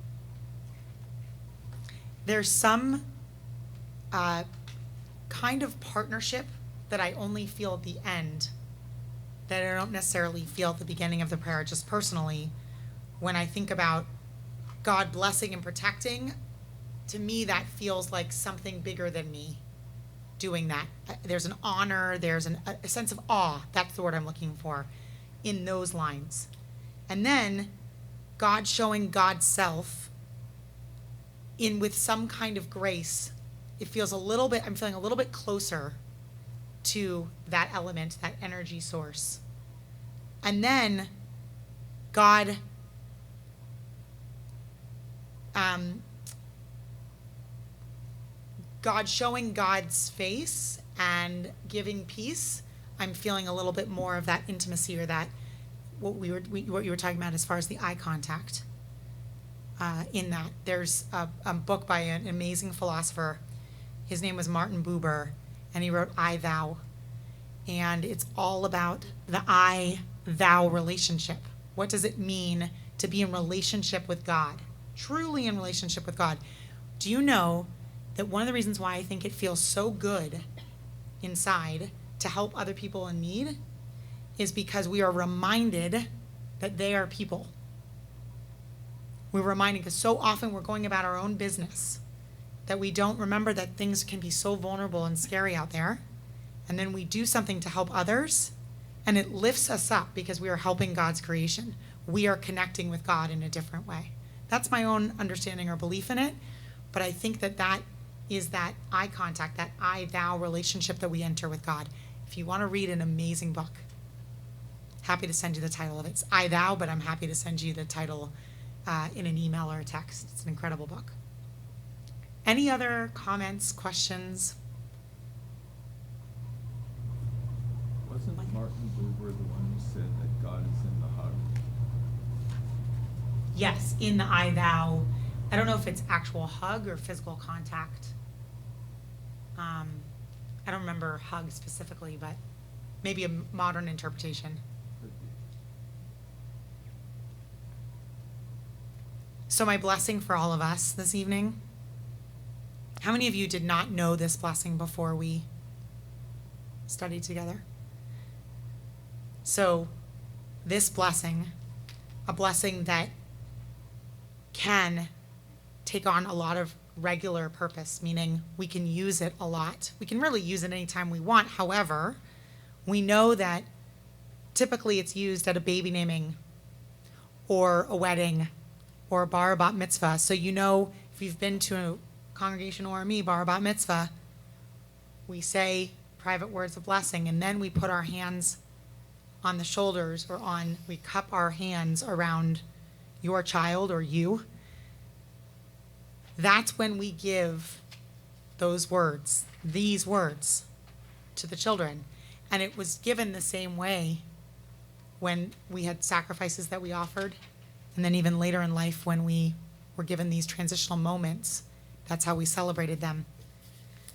There's some kind of partnership that I only feel at the end, that I don't necessarily feel at the beginning of the prayer, just personally. When I think about God blessing and protecting, to me that feels like something bigger than me doing that. There's an honor, there's a sense of awe, that's the word I'm looking for, in those lines. And then God showing God's self in with some kind of grace. It feels I'm feeling a little bit closer to that element, that energy source. And then God showing God's face and giving peace, I'm feeling a little bit more of that intimacy, or that what you were talking about as far as the eye contact. In that, there's a book by an amazing philosopher. His name was Martin Buber, and he wrote I, Thou. And it's all about the I-thou relationship. What does it mean to be in relationship with God? Truly in relationship with God. Do you know that one of the reasons why I think it feels so good inside to help other people in need is because we are reminded that they are people. We're reminded, because so often we're going about our own business that we don't remember that things can be so vulnerable and scary out there. And then we do something to help others, and it lifts us up because we are helping God's creation. We are connecting with God in a different way. That's my own understanding or belief in it, but I think that is that eye contact, that I-thou relationship that we enter with God. If you want to read an amazing book, happy to send you the title of it. It's I-thou, but I'm happy to send you the title in an email or a text. It's an incredible book. Any other comments, questions? Wasn't Martin Buber the one who said that God is in the hug? Yes, in the I-thou. I don't know if it's actual hug or physical contact. I don't remember hug specifically, but maybe a modern interpretation. Could be. So my blessing for all of us this evening. How many of you did not know this blessing before we studied together? So this blessing, a blessing that can take on a lot of regular purpose, meaning we can use it a lot. We can really use it anytime we want. However, we know that typically it's used at a baby naming or a wedding or a bar bat mitzvah. So you know, if you've been to a congregation or me, bar bat mitzvah, we say private words of blessing, and then we put our hands on the shoulders, or we cup our hands around your child or you, that's when we give those words, these words, to the children. And it was given the same way when we had sacrifices that we offered, and then even later in life when we were given these transitional moments, that's how we celebrated them.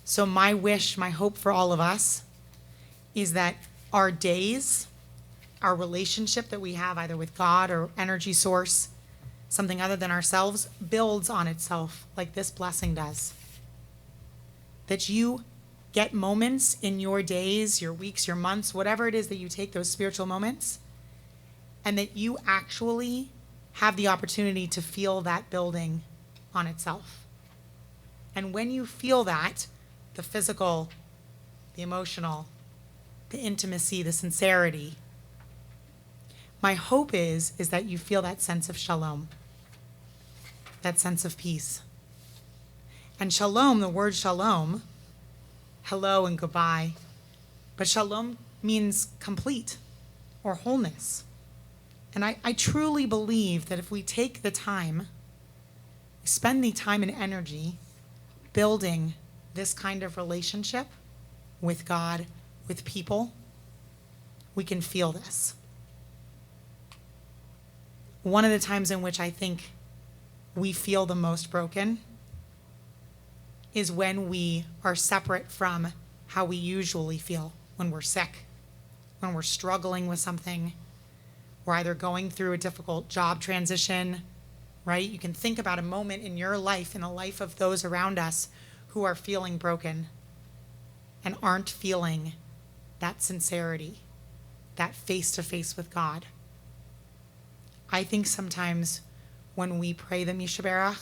So my wish, my hope for all of us is that our days, our relationship that we have either with God or energy source, something other than ourselves, builds on itself like this blessing does. That you get moments in your days, your weeks, your months, whatever it is that you take those spiritual moments, and that you actually have the opportunity to feel that building on itself. And when you feel that, the physical, the emotional, the intimacy, the sincerity, my hope is that you feel that sense of shalom, that sense of peace. And shalom, the word shalom, hello and goodbye, but shalom means complete or wholeness. And I truly believe that if we take the time, spend the time and energy building this kind of relationship with God, with people, we can feel this. One of the times in which I think we feel the most broken is when we are separate from how we usually feel when we're sick, when we're struggling with something. We're either going through a difficult job transition, right? You can think about a moment in your life, in the life of those around us who are feeling broken and aren't feeling that sincerity, that face-to-face with God. I think sometimes when we pray the Mishaberach,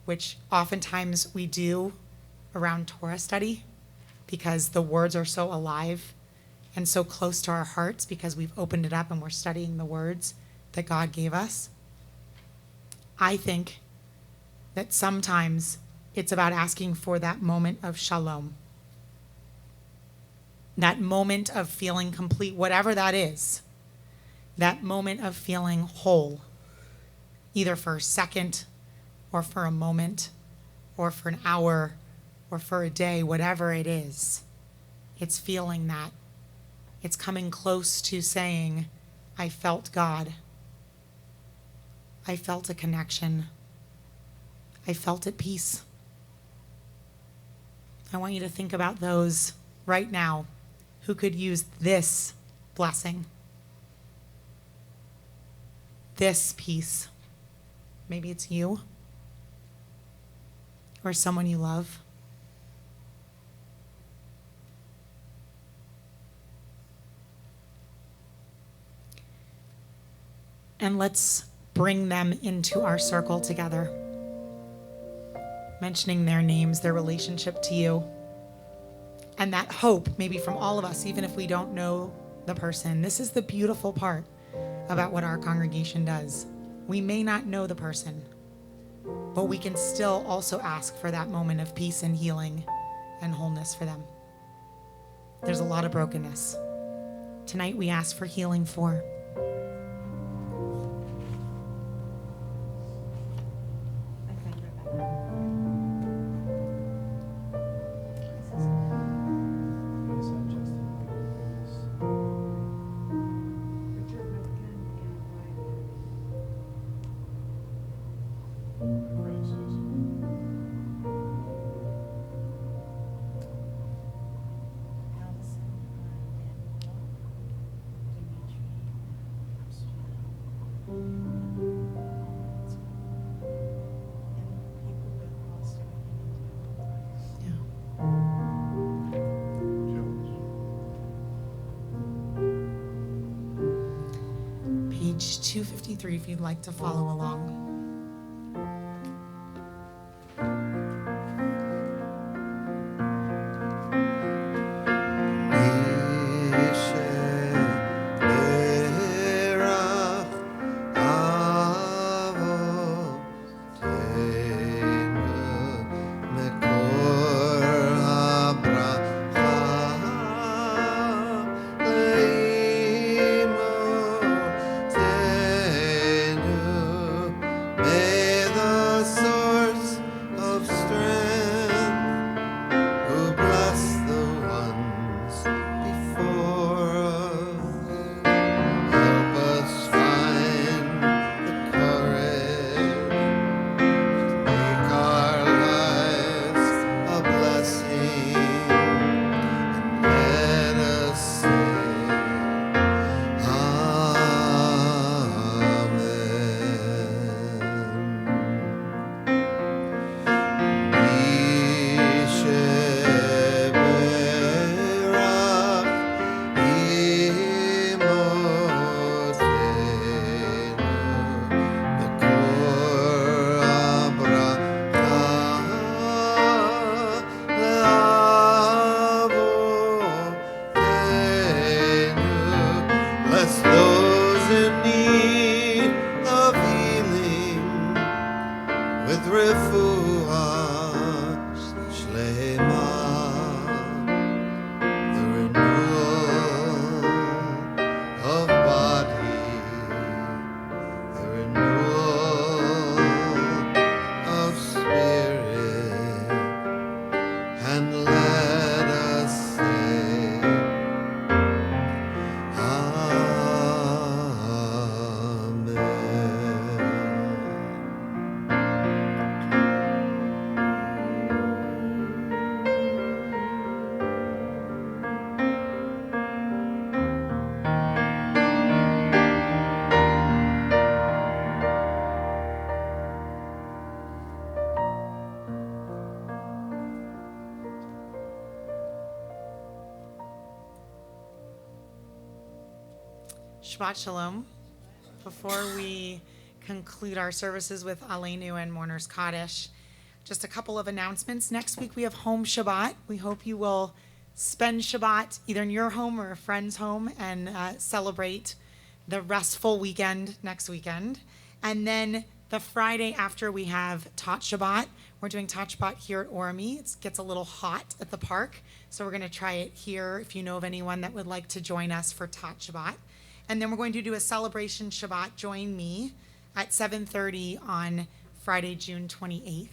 which oftentimes we do around Torah study, because the words are so alive and so close to our hearts because we've opened it up and we're studying the words that God gave us. I think that sometimes it's about asking for that moment of shalom, that moment of feeling complete, whatever that is, that moment of feeling whole, either for a second or for a moment or for an hour or for a day, whatever it is. It's feeling that. It's coming close to saying, I felt God. I felt a connection. I felt at peace. I want you to think about those right now who could use this blessing, this peace. Maybe it's you or someone you love. And let's bring them into our circle together, mentioning their names, their relationship to you, and that hope maybe from all of us, even if we don't know the person. This is the beautiful part about what our congregation does. We may not know the person, but we can still also ask for that moment of peace and healing and wholeness for them. There's a lot of brokenness. Tonight we ask for healing for page 253 if you'd like to follow along. with refuah shlema, the renewal of body, the renewal of spirit, and let us say, Shabbat Shalom. Before we conclude our services with Aleinu and Mourner's Kaddish, just a couple of announcements. Next week we have Home Shabbat. We hope you will spend Shabbat either in your home or a friend's home and celebrate the restful weekend next weekend. And then the Friday after we have Tot Shabbat. We're doing Tot Shabbat here at Ormy. It gets a little hot at the park, so we're going to try it here if you know of anyone that would like to join us for Tot Shabbat. And then we're going to do a celebration Shabbat, Join Me, at 7:30 on Friday, June 28th.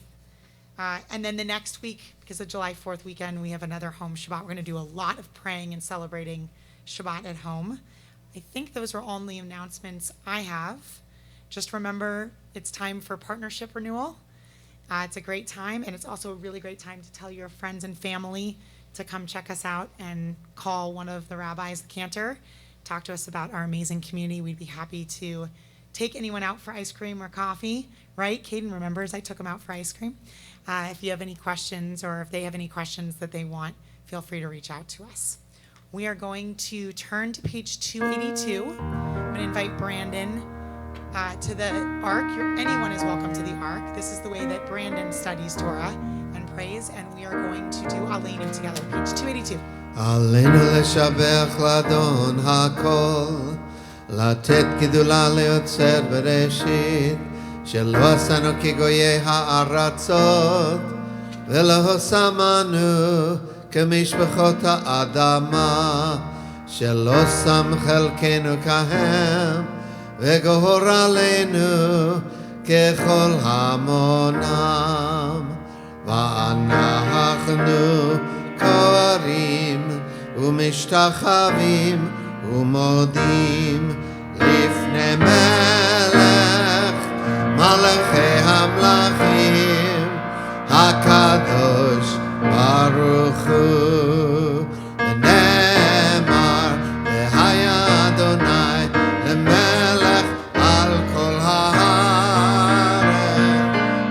And then the next week, because of July 4th weekend, we have another home Shabbat. We're going to do a lot of praying and celebrating Shabbat at home. I think those are all the announcements I have. Just remember, it's time for partnership renewal. It's a great time, and it's also a really great time to tell your friends and family to come check us out and call one of the rabbis, the cantor. Talk to us about our amazing community. We'd be happy to take anyone out for ice cream or coffee, right? Caden remembers I took him out for ice cream. If you have any questions or if they have any questions that they want, feel free to reach out to us. We are going to turn to page 282. I'm going to invite Brandon to the Ark. Anyone is welcome to the Ark. This is the way that Brandon studies Torah and prays, and we are going to do Aleinu together. Page 282. עלינו לשבח לאדון הכל, לתת גדולה ליוצר בראשית, שלא עשנו כגויי הארצות, ולא שמנו כמשפחות האדמה, שלא שם חלקנו כהם, וגהור עלינו ככל המונם, ואנחנו קוראים ומשתחווים ומודים לפני מלך מלכי המלכים הקדוש ברוך הוא, ונאמר והיה אדוני למלך על כל הארץ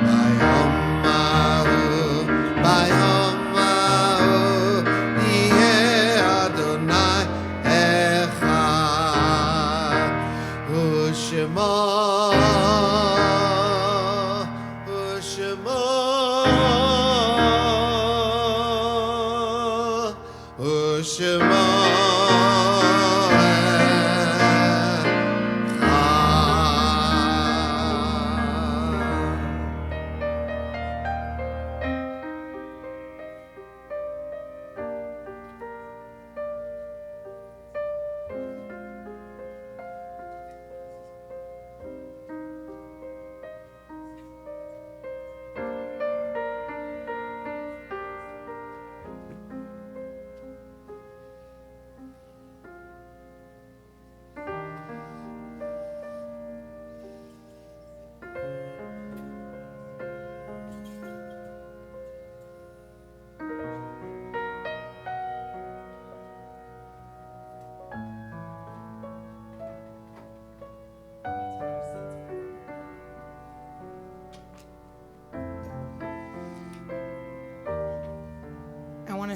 ביום ההוא ביום יהיה אדוני אחד, ושמו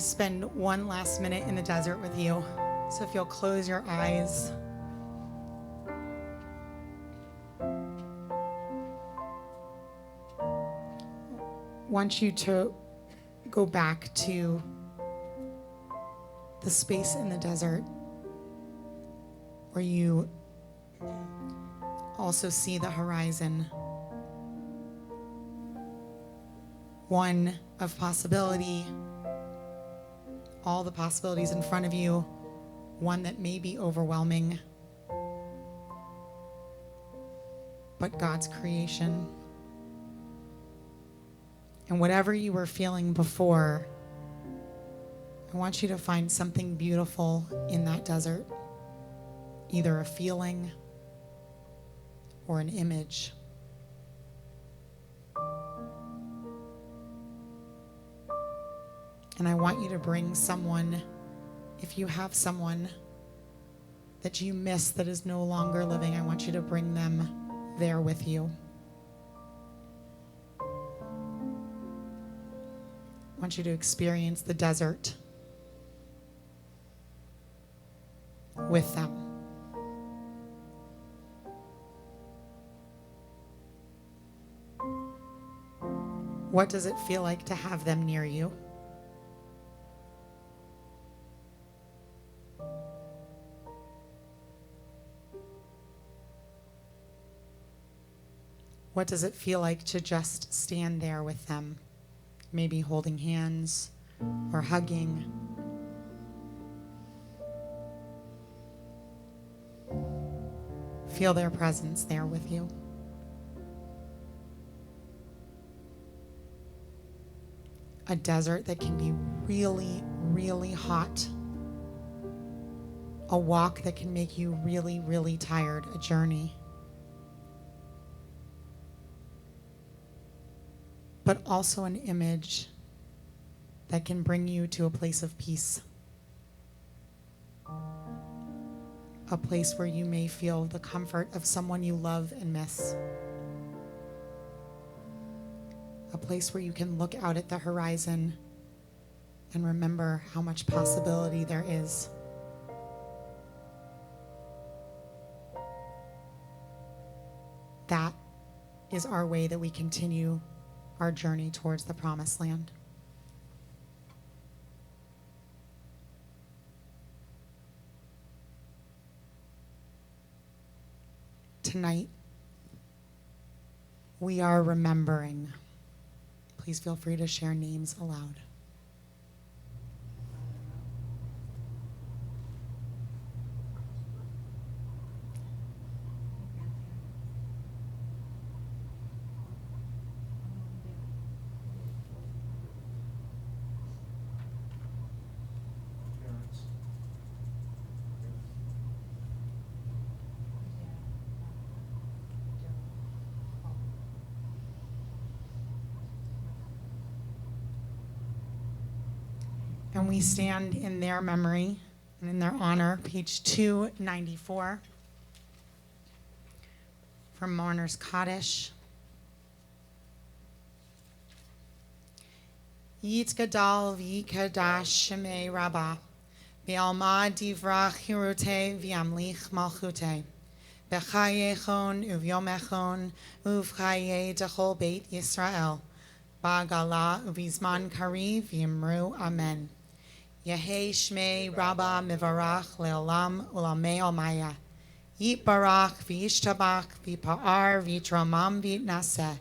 spend one last minute in the desert with you. So if you'll close your eyes. Want you to go back to the space in the desert where you also see the horizon. one of possibility, all the possibilities in front of you, one that may be overwhelming, but God's creation. And whatever you were feeling before, I want you to find something beautiful in that desert, either a feeling or an image. And I want you to bring someone, if you have someone that you miss that is no longer living, I want you to bring them there with you. I want you to experience the desert with them. What does it feel like to have them near you? What does it feel like to just stand there with them? Maybe holding hands or hugging. Feel their presence there with you. A desert that can be really, really hot. A walk that can make you really, really tired. A journey. But also an image that can bring you to a place of peace. A place where you may feel the comfort of someone you love and miss. A place where you can look out at the horizon and remember how much possibility there is. That is our way that we continue our journey towards the promised land. Tonight, we are remembering. Please feel free to share names aloud. Parents. And we stand in their memory and in their honor, page 294, from Mourner's Kaddish. Yit gadal v'yikadash shemei rabbah, v'alma divrach hirute v'yamlich malchute, b'chayechon uvyomechon uvchaye dechol beit Yisrael, ba'gala uvizman kariv v'yimru amen. Yehei shmei rabbah mivarach le'olam ulamei almaya, yitbarach v'yishtabach v'pa'ar v'yitramam v'yitnaseh,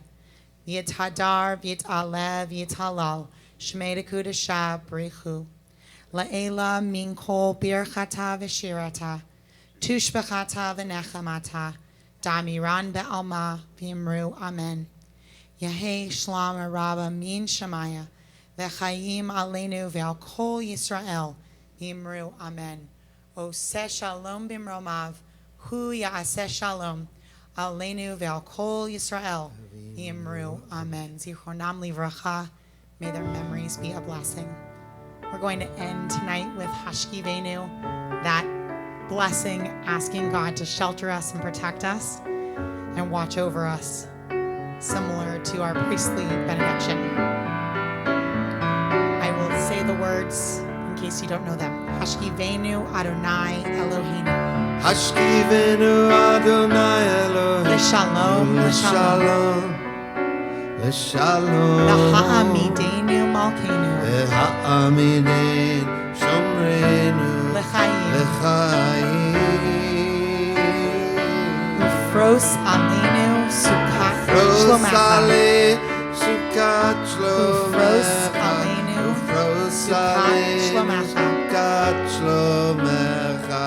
v'yithadar v'yitaleh v'yithalal, Shmei Dekudasha Brichu, La'ela min kol birchata v'shirata, tushbechata v'nechamata, damiran be'alma v'imru amen. Yehei shlam rabba min shemaya, v'chayim aleinu ve'al kol Yisrael, v'imru amen. Oseh shalom b'mromav, hu ya'aseh shalom, aleinu ve'al kol Yisrael, v'imru amen. Zichronam livracha. May their memories be a blessing. We're going to end tonight with Hashkivenu, that blessing, asking God to shelter us and protect us and watch over us, similar to our priestly benediction. I will say the words in case you don't know them. Hashkivenu Adonai Eloheinu. Hashkivenu Adonai Eloheinu. L'shalom, l'shalom. L'shalom. L'ha'amidenu malkeinu. L'ha'amidenu shomreinu. L'chaim. L'chaim. Ufros aleinu sukat Fros shlomecha. ale Sukkot Ufros Shlomecha, Aleinu, Ufros Sukkot Aleinu, Shlomecha. Sukkot Shlomecha.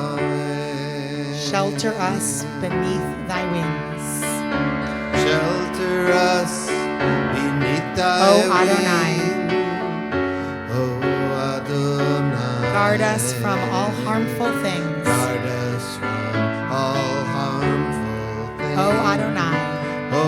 Amen. Shelter us beneath thy wings. Shelter us beneath thy O Adonai. wing. O Adonai. Guard us from all harmful things. Guard us from all harmful things. O Adonai. O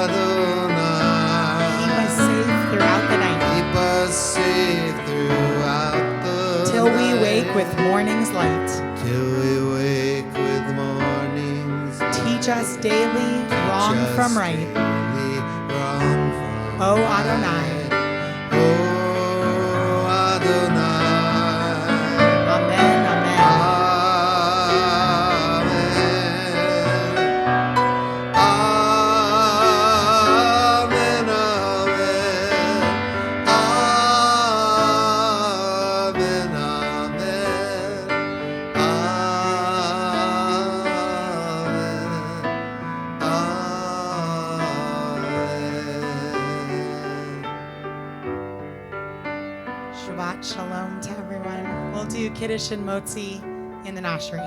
Adonai. Keep us safe throughout the night. Keep us safe throughout the Till we night. wake with morning's light. Till we wake with morning's Teach light. us daily wrong Teach us from right. daily wrong from O Adonai. right. O Adonai. Amen, amen. Amen. Amen, amen. Shabbat shalom to everyone. We'll do Kiddush and Motzi in the Nashri.